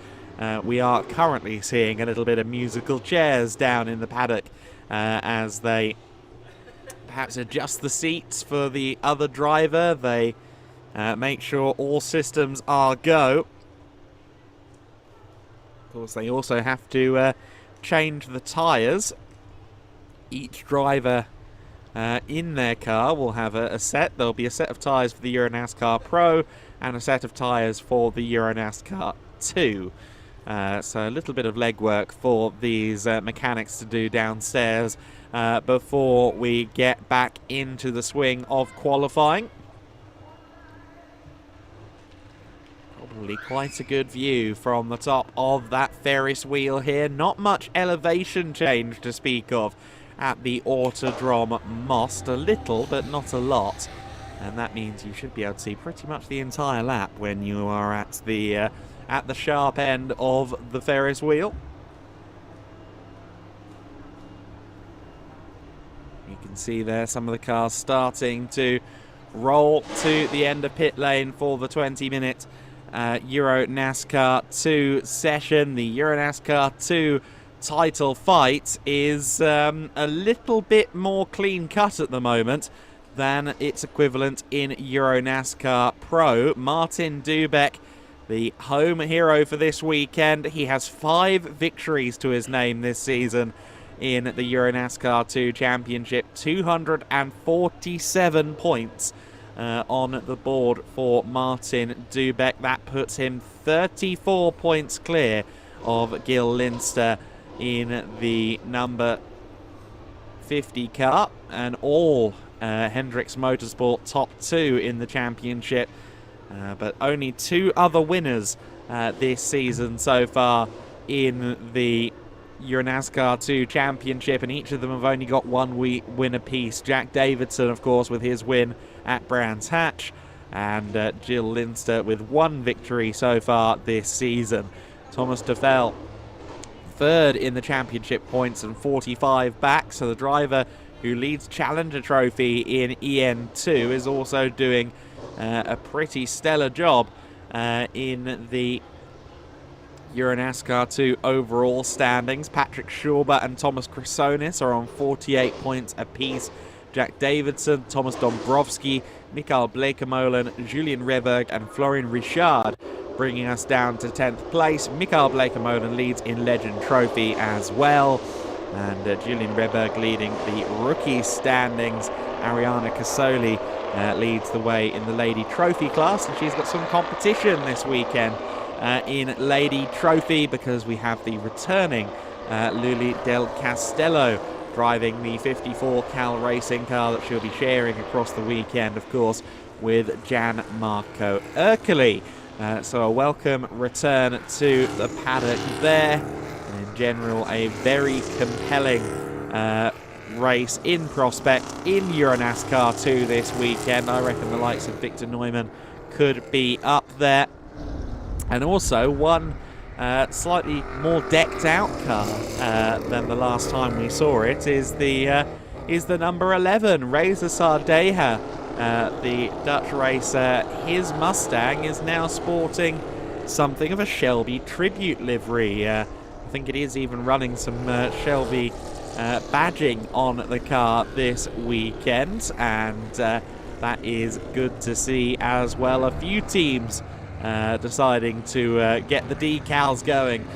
we are currently seeing a little bit of musical chairs down in the paddock as they perhaps adjust the seats for the other driver. They make sure all systems are go. Of course, they also have to change the tyres. Each driver in their car will have a set. There'll be a set of tyres for the EuroNASCAR Pro and a set of tyres for the EuroNASCAR 2. So a little bit of legwork for these mechanics to do downstairs before we get back into the swing of qualifying. Probably quite a good view from the top of that Ferris wheel here. Not much elevation change to speak of at the Autodrom Most. A little, but not a lot. And that means you should be able to see pretty much the entire lap when you are at the sharp end of the Ferris wheel. You can see there some of the cars starting to roll to the end of pit lane for the 20-minute EuroNASCAR 2 session. The EuroNASCAR 2 title fight is a little bit more clean-cut at the moment than its equivalent in EuroNASCAR Pro. Martin Dubek, the home hero for this weekend, he has 5 victories to his name this season in the EuroNASCAR 2 Championship. 247 points on the board for Martin Dubek. That puts him 34 points clear of Gil Linster in the number 50 car, and all Hendricks Motorsport top 2 in the championship. But only 2 other winners this season so far in the EuroNASCAR 2 Championship, and each of them have only got 1 win apiece. Jack Davidson, of course, with his win at Brands Hatch, and Gil Linster with 1 victory so far this season. Thomas Duffel, 3rd in the championship points and 45 back, so the driver who leads Challenger Trophy in EN2 is also doing a pretty stellar job in the EuroNASCAR 2 overall standings. Patrick Schauber and Thomas Chrysonis are on 48 points apiece. Jack Davidson, Thomas Dombrowski, Mikael Blekemolen, Julien Reberg and Florian Richard bringing us down to 10th place. Mikael Blekemolen leads in Legend Trophy as well. And Julien Reberg leading the rookie standings. Ariana Casoli leads the way in the Lady Trophy class, and she's got some competition this weekend in Lady Trophy because we have the returning Luli Del Castello driving the 54 Cal Racing car that she'll be sharing across the weekend, of course, with Jan Marco Ercoli. So a welcome return to the paddock there. And in general, a very compelling race in prospect in EuroNASCAR 2 this weekend. I reckon the likes of Victor Neumann could be up there. And also one slightly more decked out car than the last time we saw it is the is the number 11, Reza Sardeha, the Dutch racer. His Mustang is now sporting something of a Shelby tribute livery. I think it is even running some Shelby badging on the car this weekend, and that is good to see as well. A few teams deciding to get the decals going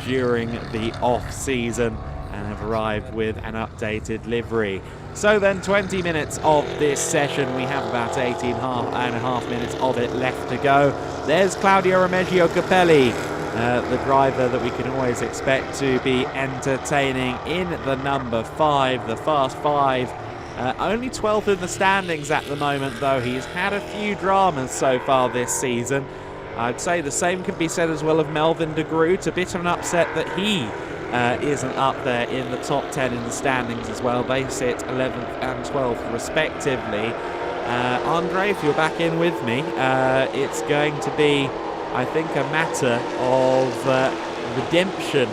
during the off-season and have arrived with an updated livery. So then 20 minutes of this session. We have about 18 and a half minutes of it left to go. There's Claudio Remigio Capelli, the driver that we can always expect to be entertaining in the number 5, the Fast 5. Only 12th in the standings at the moment, though. He's had a few dramas so far this season. I'd say the same could be said as well of Melvin de Groot. A bit of an upset that he isn't up there in the top 10 in the standings as well. They sit 11th and 12th respectively. Andre, if you're back in with me, it's going to be, I think, a matter of redemption.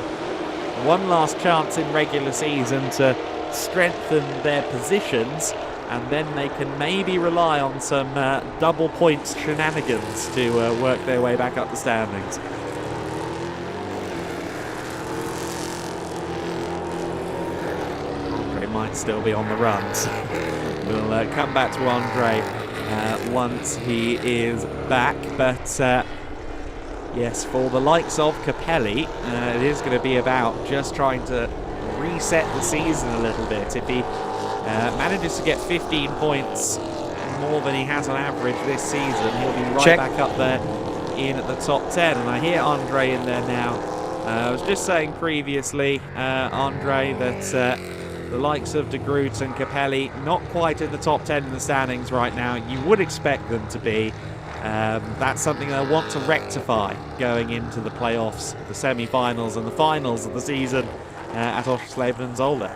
One last chance in regular season to strengthen their positions, and then they can maybe rely on some double points shenanigans to work their way back up the standings. Andre might still be on the run, so we'll come back to Andre once he is back. But yes, for the likes of Capelli, it is going to be about just trying to reset the season a little bit. If he manages to get 15 points more than he has on average this season, he'll be right back up there in the top 10. And I hear Andre in there now. I was just saying previously, Andre, that the likes of De Groot and Capelli not quite in the top 10 in the standings right now. You would expect them to be. That's something they'll want to rectify going into the playoffs, the semi-finals and the finals of the season at Oschersleben and Zolder.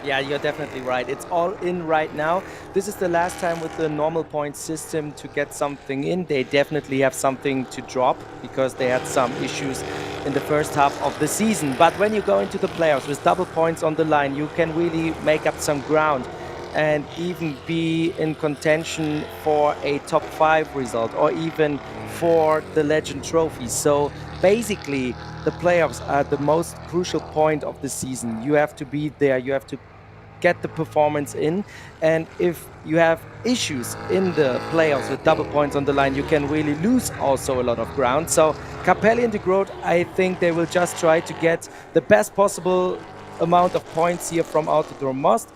Yeah, you're definitely right. It's all in right now. This is the last time with the normal point system to get something in. They definitely have something to drop because they had some issues in the first half of the season. But when you go into the playoffs with double points on the line, you can really make up some ground and even be in contention for a top 5 result or even for the Legend Trophy. So basically, the playoffs are the most crucial point of the season. You have to be there, you have to get the performance in, and if you have issues in the playoffs with double points on the line, you can really lose also a lot of ground. So Capelli and de Groot, I think they will just try to get the best possible amount of points here from Autodrom Most,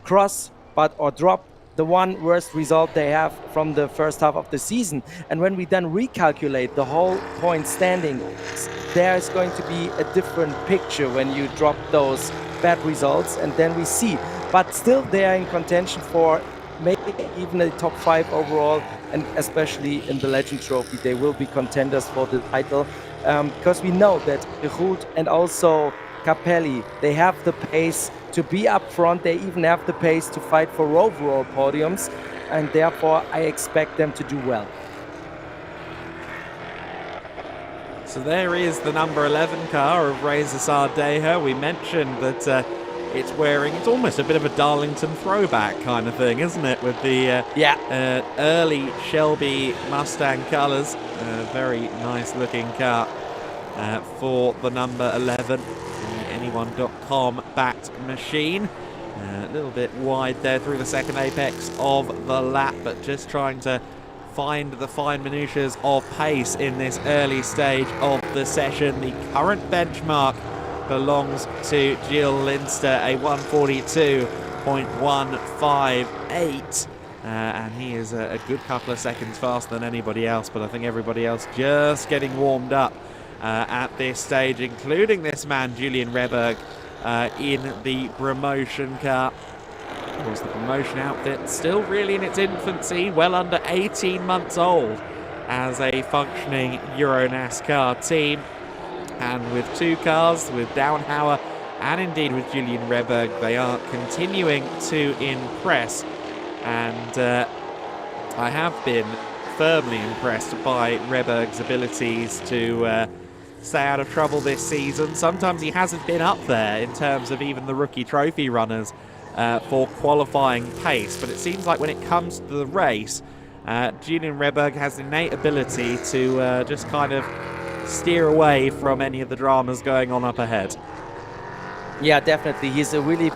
cross or drop the one worst result they have from the first half of the season. And when we then recalculate the whole point standing, there is going to be a different picture when you drop those bad results, and then we see. But still they are in contention for maybe even a top 5 overall, and especially in the Legend Trophy they will be contenders for the title, because we know that Groot and also Capelli, they have the pace to be up front. They even have the pace to fight for overall podiums, and therefore I expect them to do well. So there is the number 11 car of Reza Sardeha. We mentioned that it's almost a bit of a Darlington throwback kind of thing, isn't it? With the early Shelby Mustang colours. Very nice looking car for the number 11. Anyone.com backed machine. A little bit wide there through the second apex of the lap, but just trying to find the fine minutiae of pace in this early stage of the session. The current benchmark belongs to Jill Linster, a 142.158, and he is a good couple of seconds faster than anybody else, but I think everybody else just getting warmed up at this stage, including this man Julian Reberg in the promotion car. Of course, the promotion outfit still really in its infancy, well under 18 months old as a functioning EuroNASCAR team. And with 2 cars, with Downhauer and indeed with Julian Reberg, they are continuing to impress. And I have been firmly impressed by Reberg's abilities to stay out of trouble this season. Sometimes he hasn't been up there in terms of even the rookie trophy runners for qualifying pace. But it seems like when it comes to the race, Julian Rehberg has an innate ability to just kind of steer away from any of the dramas going on up ahead. Yeah, definitely. He's a really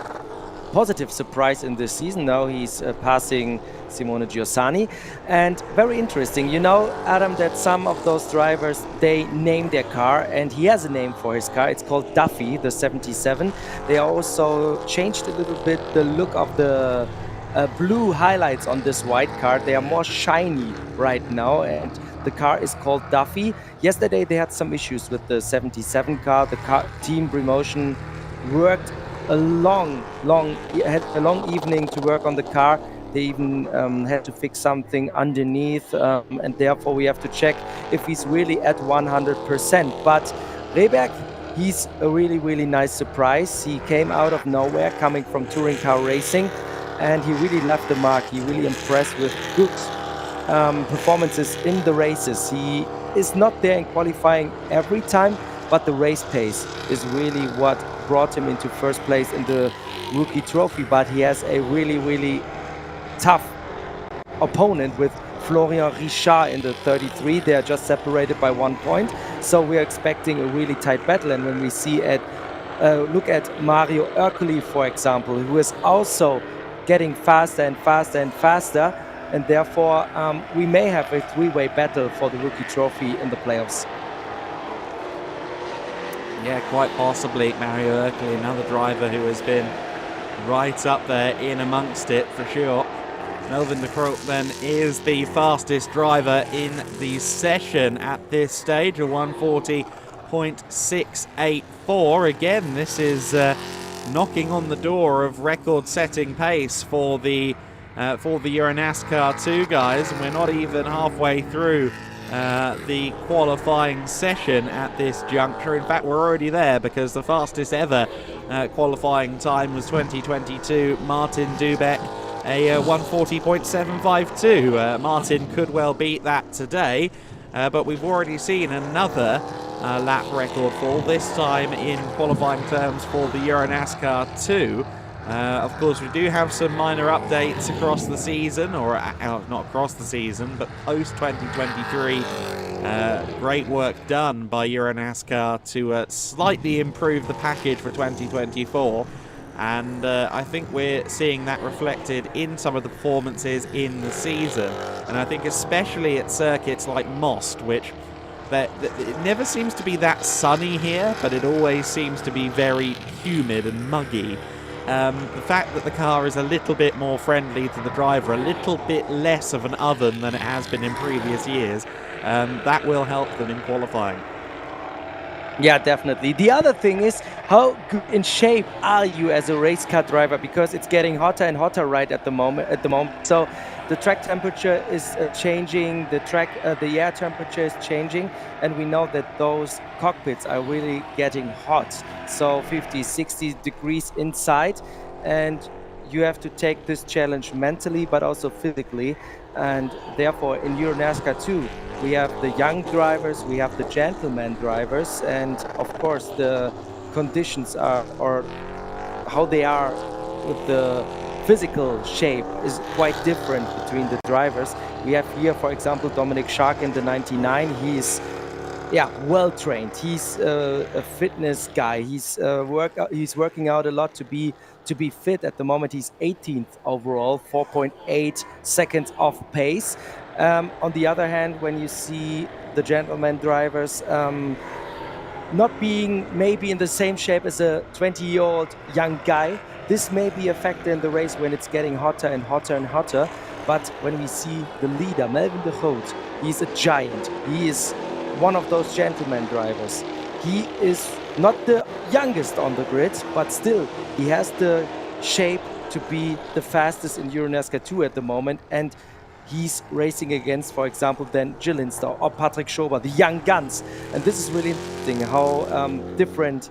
positive surprise in this season. Now he's passing Simone Giussani. And very interesting, you know, Adam, that some of those drivers, they name their car, and he has a name for his car. It's called Duffy, the 77. They also changed a little bit the look of the blue highlights on this white car. They are more shiny right now, and the car is called Duffy. Yesterday they had some issues with the 77 car. The team Promotion worked had a long evening to work on the car. They even had to fix something underneath, and therefore we have to check if he's really at 100%. But Rehberg, he's a really, really nice surprise. He came out of nowhere, coming from touring car racing, and he really left the mark. He really impressed with good performances in the races. He is not there in qualifying every time, but the race pace is really what brought him into first place in the rookie trophy. But he has a really, really tough opponent with Florian Richard in the 33. They are just separated by 1 point, so we're expecting a really tight battle. And when we look at Mario Ercoli, for example, who is also getting faster and faster and faster, and therefore we may have a three-way battle for the rookie trophy in the playoffs. Yeah, quite possibly. Mario Ercoli, another driver who has been right up there in amongst it for sure. Melvin de Croix then is the fastest driver in the session at this stage, a 140.684. Again, this is knocking on the door of record-setting pace for the EuroNASCAR 2 guys, and we're not even halfway through the qualifying session at this juncture. In fact, we're already there because the fastest ever qualifying time was 2022 Martin Dubeck, a 140.752. Martin could well beat that today, but we've already seen another lap record fall, this time in qualifying terms for the EuroNASCAR 2. Of course, we do have some minor updates across the season, or not across the season, but post-2023. Great work done by EuroNASCAR to slightly improve the package for 2024. And I think we're seeing that reflected in some of the performances in the season. And I think especially at circuits like Most, which it never seems to be that sunny here, but it always seems to be very humid and muggy. The fact that the car is a little bit more friendly to the driver, a little bit less of an oven than it has been in previous years, that will help them in qualifying. Yeah, definitely. The other thing is, how good in shape are you as a race car driver? Because it's getting hotter and hotter right at the moment. So the track temperature is changing, the air temperature is changing, and we know that those cockpits are really getting hot. So 50, 60 degrees inside, and you have to take this challenge mentally, but also physically. And therefore, in EuroNASCAR 2, we have the young drivers, we have the gentleman drivers, and of course the conditions or how they are with the physical shape is quite different between the drivers. We have here, for example, Dominic Shark in the 99. He's well trained. He's a fitness guy. He's working out a lot to be fit. At the moment, he's 18th overall, 4.8 seconds off pace. On the other hand, when you see the gentleman drivers not being maybe in the same shape as a 20-year-old young guy, this may be a factor in the race when it's getting hotter and hotter and hotter. But when we see the leader, Melvin de Croix, he's a giant. He is one of those gentleman drivers. He is not the youngest on the grid, but still he has the shape to be the fastest in EuroNASCAR 2 at the moment, and he's racing against, for example, then Jill Linstar or Patrick Schober, the young guns. And this is really interesting how different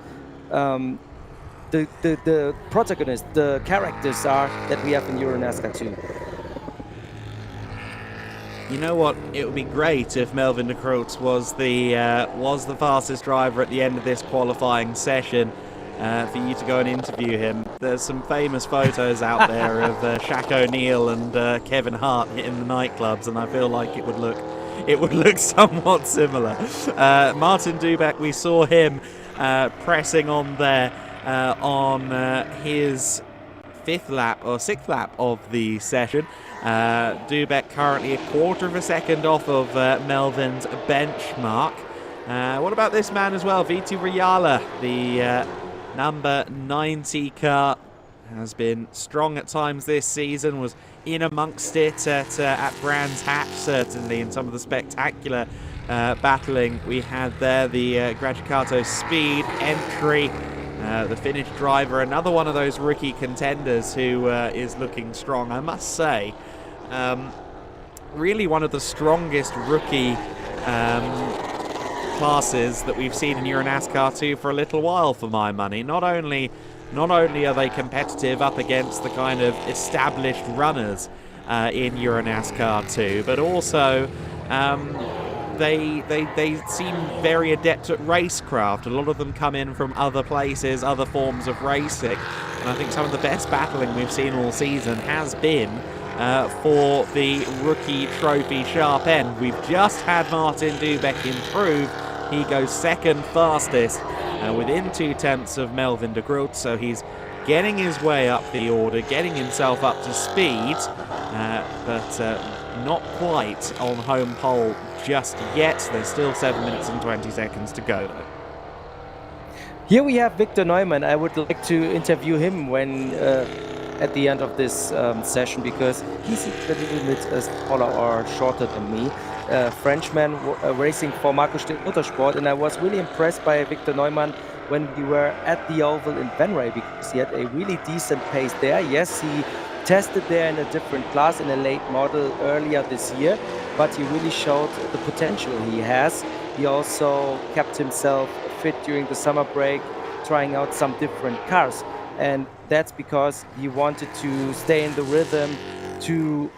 the protagonists, the characters are that we have in EuroNASCAR 2. You know what? It would be great if Melvin de Croix was the fastest driver at the end of this qualifying session. for you to go and interview him. There's some famous photos out there of Shaq O'Neal and Kevin Hart in the nightclubs, and I feel like it would look somewhat similar. Martin Dubek, we saw him pressing on there on his sixth lap of the session. Dubek currently a quarter of a second off of Melvin's benchmark. What about this man as well? Vitu Riala, the number 90 car, has been strong at times this season, was in amongst it at Brands Hatch, certainly, in some of the spectacular battling we had there. The Gratificato Speed entry, the Finnish driver, another one of those rookie contenders who is looking strong, I must say. Really one of the strongest rookie classes that we've seen in EuroNASCAR 2 for a little while, for my money. Not only are they competitive up against the kind of established runners in EuroNASCAR 2, but also they seem very adept at racecraft. A lot of them come in from other places, other forms of racing, and I think some of the best battling we've seen all season has been for the rookie trophy sharp end. We've just had Martin Dubek improve. He goes second fastest within 2/10 of Melvin de Groot, so he's getting his way up the order, getting himself up to speed, but not quite on home pole just yet. There's still 7 minutes and 20 seconds to go, though. Here we have Victor Neumann. I would like to interview him when at the end of this session, because he's a little bit taller or shorter than me. Frenchman racing for Marco Stitt Motorsport, and I was really impressed by Victor Neumann when we were at the Oval in Venray, because he had a really decent pace there. Yes, he tested there in a different class in a late model earlier this year, but he really showed the potential he has. He also kept himself fit during the summer break, trying out some different cars, and that's because he wanted to stay in the rhythm to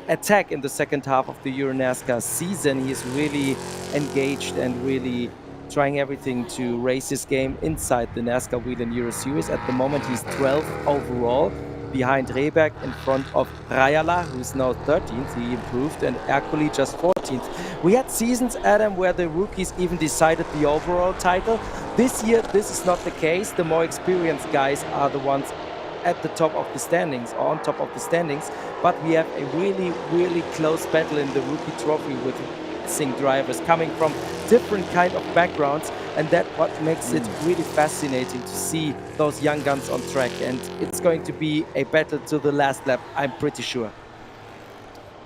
attack in the second half of the EuroNASCAR season. He is really engaged and really trying everything to raise his game inside the NASCAR Whelen Euro Series. At the moment, he's 12th overall, behind Rehberg, in front of Rajala, who's now 13th. He improved, and Ercoli just 14th. We had seasons, Adam, where the rookies even decided the overall title. This year, this is not the case. The more experienced guys are the ones at the top of the standings, or on top of the standings, but we have a really, really close battle in the rookie trophy with racing drivers coming from different kind of backgrounds, and that's what makes it really fascinating to see those young guns on track, and it's going to be a battle to the last lap, I'm pretty sure.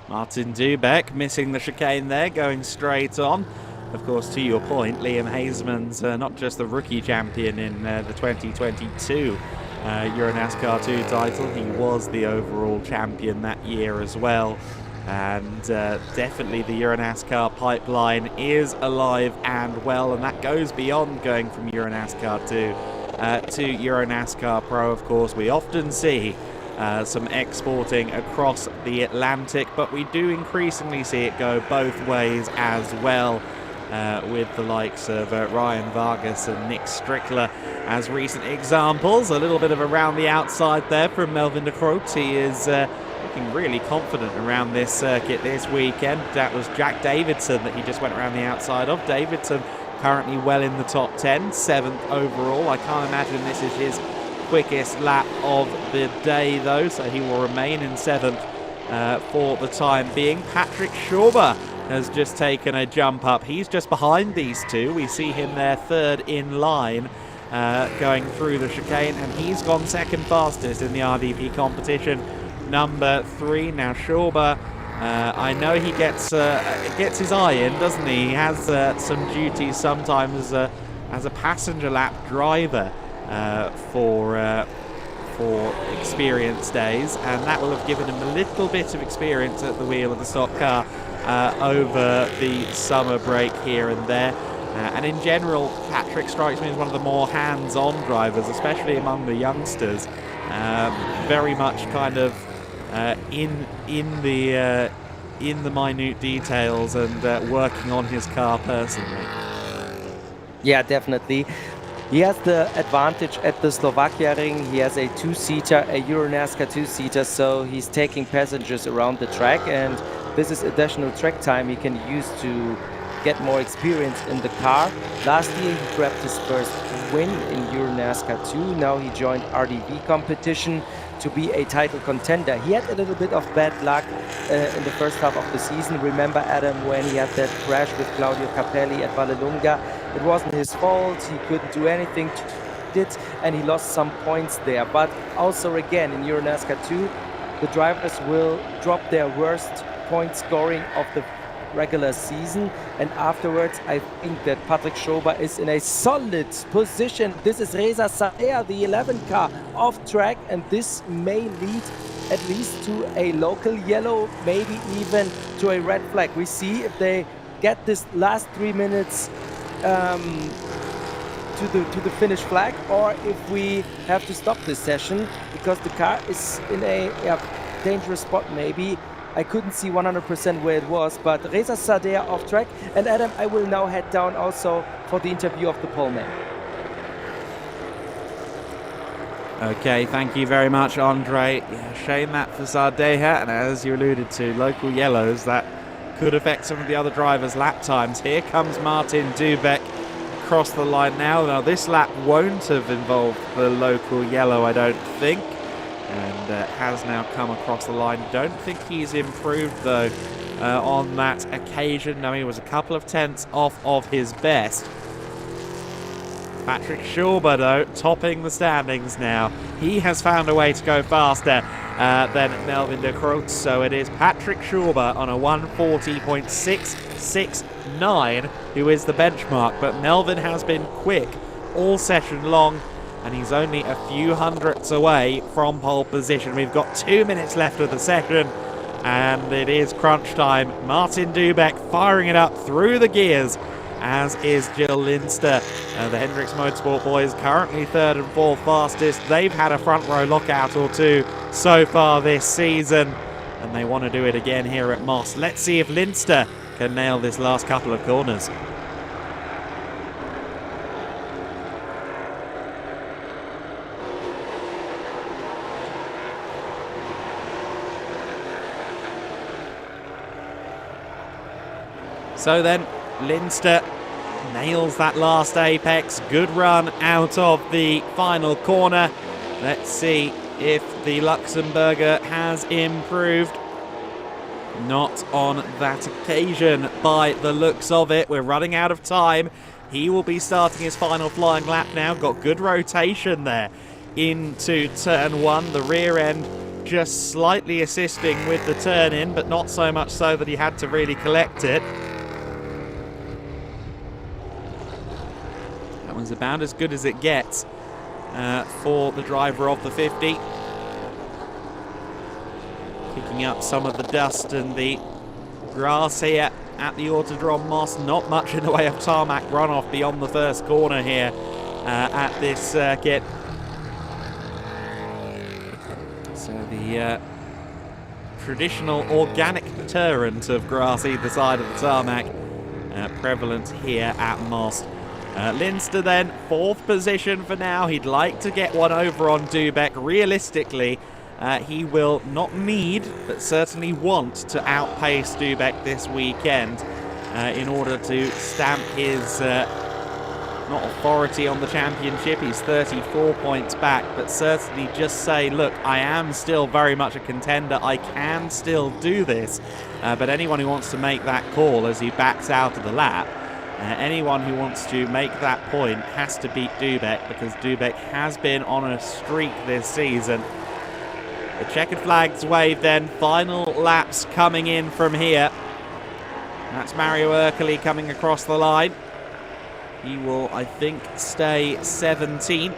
Martin Dubek missing the chicane there, going straight on. Of course, to your point, Liam Hazeman's not just the rookie champion in the 2022 EuroNASCAR 2 title, he was the overall champion that year as well. And definitely the EuroNASCAR pipeline is alive and well, and that goes beyond going from EuroNASCAR 2 to EuroNASCAR Pro. Of course, we often see some exporting across the Atlantic, but we do increasingly see it go both ways as well, with the likes of Ryan Vargas and Nick Strickler as recent examples. A little bit of around the outside there from Melvin de Groot. He is looking really confident around this circuit this weekend. That was Jack Davidson that he just went around the outside of. Davidson currently well in the top 10, 7th overall. I can't imagine this is his quickest lap of the day, though, so he will remain in 7th for the time being. Patrick Schauber has just taken a jump up. He's just behind these two. We see him there third in line, going through the chicane, and he's gone second fastest in the RDP competition, number 3. Now Schauber, I know he gets his eye in, doesn't he? He has some duties sometimes as a passenger lap driver for experience days, and that will have given him a little bit of experience at the wheel of the stock car over the summer break here and there. And in general, Patrick strikes me as one of the more hands-on drivers, especially among the youngsters. Very much kind of in the minute details and working on his car personally. Yeah, definitely. He has the advantage at the Slovakia ring. He has a two-seater, a EuroNASCAR two-seater, so he's taking passengers around the track, and this is additional track time he can use to get more experience in the car. Last year he grabbed his first win in EuroNASCAR 2. Now he joined RDV competition to be a title contender. He had a little bit of bad luck in the first half of the season. Remember, Adam, when he had that crash with Claudio Capelli at Vallelunga? It wasn't his fault. He couldn't do anything to it, and he lost some points there. But also again in EuroNASCAR 2, the drivers will drop their worst point scoring of the regular season, and afterwards I think that Patrick Schober is in a solid position. This is Reza Sadea, the 11 car off track, and this may lead at least to a local yellow, maybe even to a red flag. We see if they get this last 3 minutes to the finish flag, or if we have to stop this session because the car is in a dangerous spot maybe. I couldn't see 100% where it was, but Reza Sadea off track. And Adam, I will now head down also for the interview of the pole man. Okay, thank you very much, Andre. Yeah, shame that for Sadea, and as you alluded to, local yellows, that could affect some of the other drivers' lap times. Here comes Martin Dubek across the line now. Now, this lap won't have involved the local yellow, I don't think. And has now come across the line. Don't think he's improved though on that occasion. No, he was a couple of tenths off of his best. Patrick Schober though, topping the standings now. He has found a way to go faster than Melvin de Kroot. So it is Patrick Schober on a 140.669 who is the benchmark. But Melvin has been quick all session long, and he's only a few hundredths away from pole position. We've got 2 minutes left of the session, and it is crunch time. Martin Dubek firing it up through the gears, as is Jill Linster. The Hendricks Motorsport boys currently third and fourth fastest. They've had a front row lockout or two so far this season, and they want to do it again here at Most. Let's see if Linster can nail this last couple of corners. So then, Linster nails that last apex. Good run out of the final corner. Let's see if the Luxembourger has improved. Not on that occasion by the looks of it. We're running out of time. He will be starting his final flying lap now. Got good rotation there into turn one. The rear end just slightly assisting with the turn in, but not so much so that he had to really collect it. Was about as good as it gets for the driver of the 50. Kicking up some of the dust and the grass here at the Autodrom Most. Not much in the way of tarmac runoff beyond the first corner here at this circuit. So the traditional organic deterrent of grass either side of the tarmac prevalent here at Most. Linster then, fourth position for now. He'd like to get one over on Dubek. Realistically, he will not need, but certainly want to outpace Dubek this weekend in order to stamp his, not authority on the championship. He's 34 points back, but certainly just say, look, I am still very much a contender. I can still do this. But anyone who wants to make that call as he backs out of the lap, anyone who wants to make that point has to beat Dubek, because Dubek has been on a streak this season. The checkered flags wave then. Final laps coming in from here. That's Mario Ercoli coming across the line. He will, I think, stay 17th.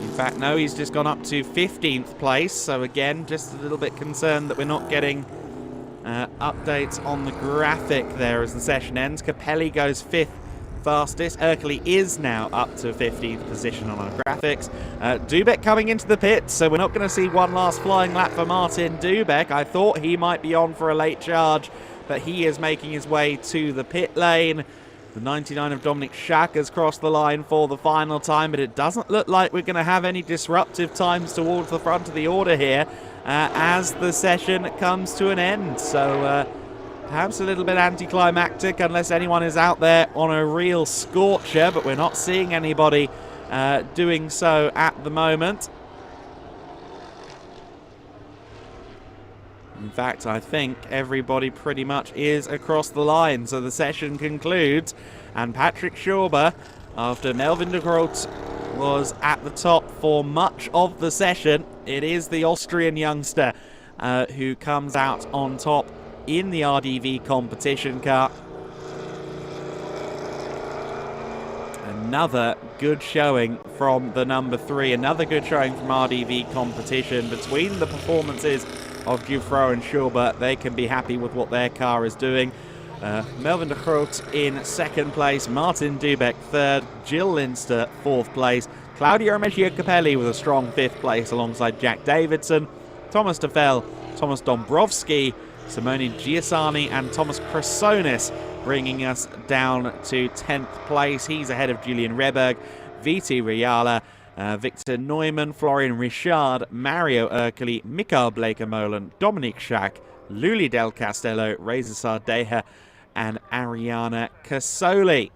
In fact, no, he's just gone up to 15th place. So again, just a little bit concerned that we're not getting updates on the graphic there as the session ends. Capelli goes 5th fastest. Ercoli is now up to 15th position on our graphics. Dubek coming into the pits, so we're not going to see one last flying lap for Martin Dubek. I thought he might be on for a late charge, but he is making his way to the pit lane. The 99 of Dominic Schack has crossed the line for the final time, but it doesn't look like we're going to have any disruptive times towards the front of the order here as the session comes to an end. So perhaps a little bit anticlimactic unless anyone is out there on a real scorcher, but we're not seeing anybody doing so at the moment. In fact, I think everybody pretty much is across the line. So the session concludes, and Patrick Schauber, after Melvin de Groot was at the top for much of the session, it is the Austrian youngster who comes out on top in the RDV competition car. Another good showing from the number 3, another good showing from RDV competition. Between the performances of Dufresne and Schauber, they can be happy with what their car is doing. Melvin de Groot in second place, Martin Dubeck third, Jill Linster fourth place, Claudio Mejia Capelli with a strong fifth place alongside Jack Davidson, Thomas Tefel, Thomas Dombrovski, Simone Giussani and Thomas Chrysonis bringing us down to 10th place. He's ahead of Julian Reberg, Viti Riala, Victor Neumann, Florian Richard, Mario Ercoli, Mikael Bleekemolen, Dominic Schack, Luli Del Castello, Reza Sardeja, and Ariana Casoli.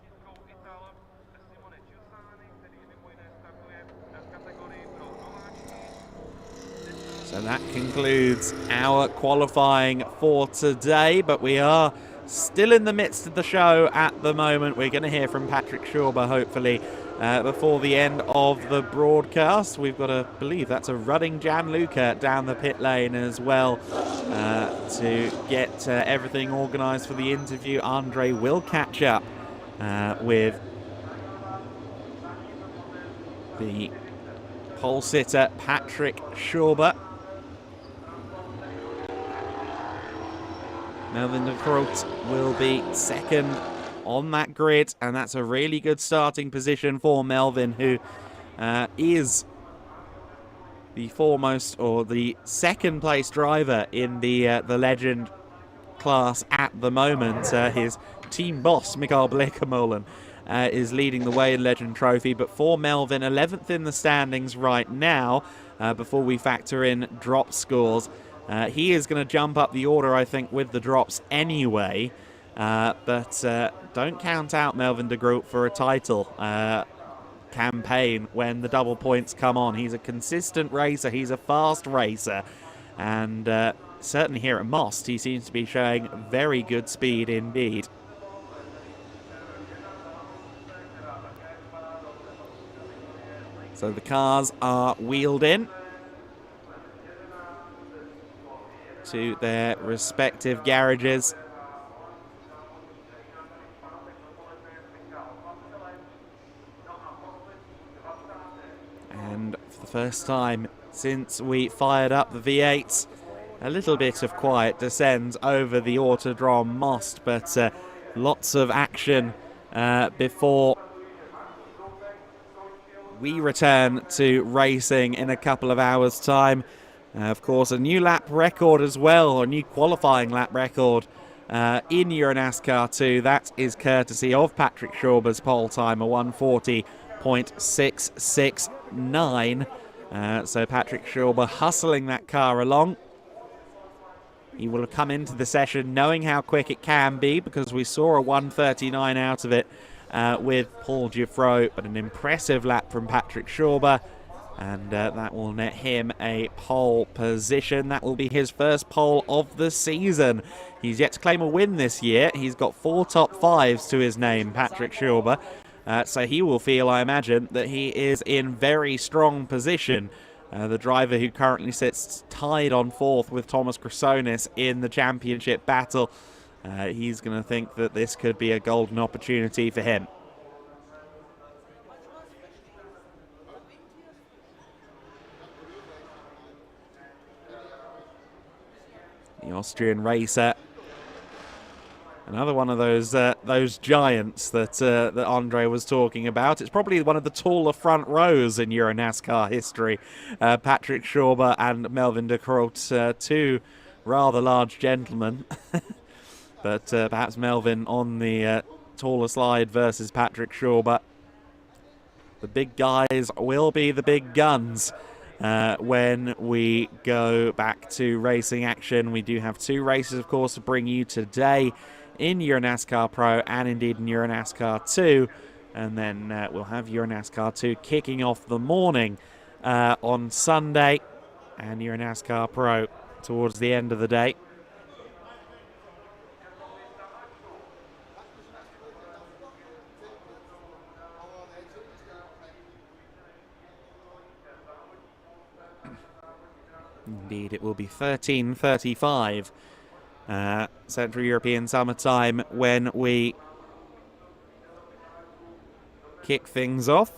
So that concludes our qualifying for today, but we are still in the midst of the show at the moment. We're going to hear from Patrick Schauber, hopefully, before the end of the broadcast. We've got to believe that's a running Gianluca down the pit lane as well to get everything organised for the interview. Andre will catch up with the pole sitter Patrick Schauber. Melvin de Groot will be second on that grid, and that's a really good starting position for Melvin, who is the foremost or the second place driver in the Legend class at the moment. His team boss, Mikael Bleekemolen, is leading the way in Legend Trophy, but for Melvin, 11th in the standings right now, before we factor in drop scores. He is going to jump up the order, I think, with the drops anyway. But don't count out Melvin de Groot for a title campaign when the double points come on. He's a consistent racer. He's a fast racer. And certainly here at Most, he seems to be showing very good speed indeed. So the cars are wheeled in to their respective garages. And for the first time since we fired up the V8s, a little bit of quiet descends over the Autodrom Most, but lots of action before we return to racing in a couple of hours' time. Of course, a new lap record as well, or a new qualifying lap record in EuroNASCAR 2. That is courtesy of Patrick Schauber's pole time, a 140.669. So Patrick Schauber hustling that car along. He will have come into the session knowing how quick it can be, because we saw a 139 out of it with Paul Giuffreau, but an impressive lap from Patrick Schauber. And that will net him a pole position. That will be his first pole of the season. He's yet to claim a win this year. He's got 4 top 5s to his name, Patrick Schauber. So he will feel, I imagine, that he is in very strong position. The driver who currently sits tied on 4th with Thomas Chrysonis in the championship battle. He's going to think that this could be a golden opportunity for him. The Austrian racer, another one of those giants that Andre was talking about. It's probably one of the taller front rows in EuroNASCAR history. Patrick Schauber and Melvin de Groot, two rather large gentlemen, but perhaps Melvin on the taller slide versus Patrick Shaw, but the big guys will be the big guns when we go back to racing action. We do have 2 races, of course, to bring you today in EuroNASCAR Pro and indeed in EuroNASCAR 2. And then we'll have EuroNASCAR 2 kicking off the morning on Sunday, and EuroNASCAR Pro towards the end of the day. Indeed, it will be 13:35 Central European Summertime when we kick things off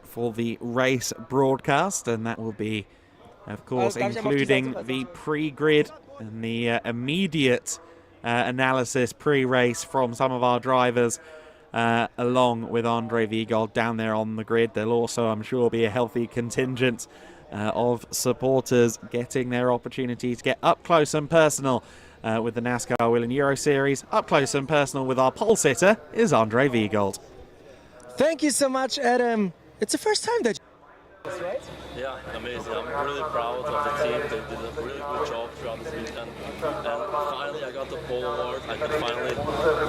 for the race broadcast, and that will be, of course, including the pre-grid and the immediate analysis pre-race from some of our drivers, along with Andre Viegold down there on the grid. There'll also, I'm sure, be a healthy contingent of supporters getting their opportunity to get up close and personal with the NASCAR Whelen Euro Series. Up close and personal with our pole sitter is Andre Viegold. Thank you so much, Adam. It's the first time that right? Yeah, amazing. I'm really proud of the team. They did a really good job throughout this weekend. And finally I got the pole award. I could finally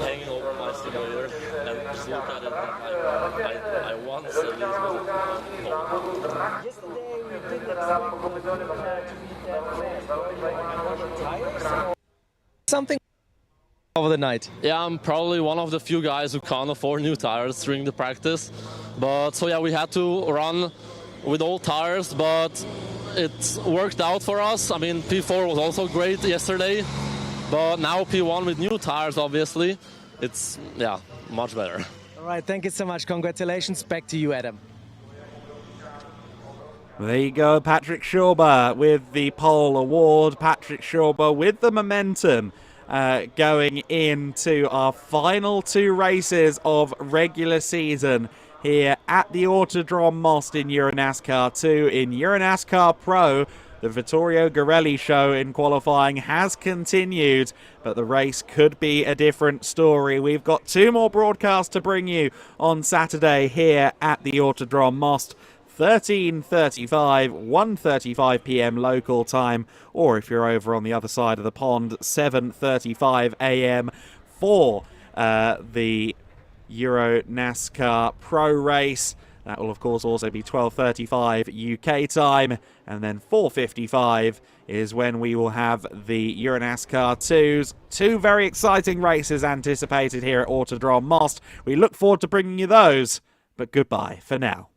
hang it over my simulator and just look at it. I won at least with a pole. Yesterday we didn't expect to beat that fast. Something over the night. Yeah, I'm probably one of the few guys who can't afford new tires during the practice. But so yeah, we had to run with old tires, but it worked out for us. I mean, P4 was also great yesterday, but now P1 with new tires, obviously, it's, yeah, much better. All right, thank you so much. Congratulations. Back to you, Adam. There you go, Patrick Schauber with the pole award. Patrick Schauber with the momentum going into our final 2 races of regular season here at the Autodrom Most in EuroNASCAR 2. In EuroNASCAR Pro, the Vittorio Garelli show in qualifying has continued, but the race could be a different story. We've got 2 more broadcasts to bring you on Saturday here at the Autodrom Most. 13:35, 1:35 p.m. local time, or if you're over on the other side of the pond, 7:35 a.m. for the EuroNASCAR Pro race. That will, of course, also be 12:35 UK time, and then 4:55 is when we will have the EuroNASCAR 2s. 2 very exciting races anticipated here at Autodrom Most. We look forward to bringing you those, but goodbye for now.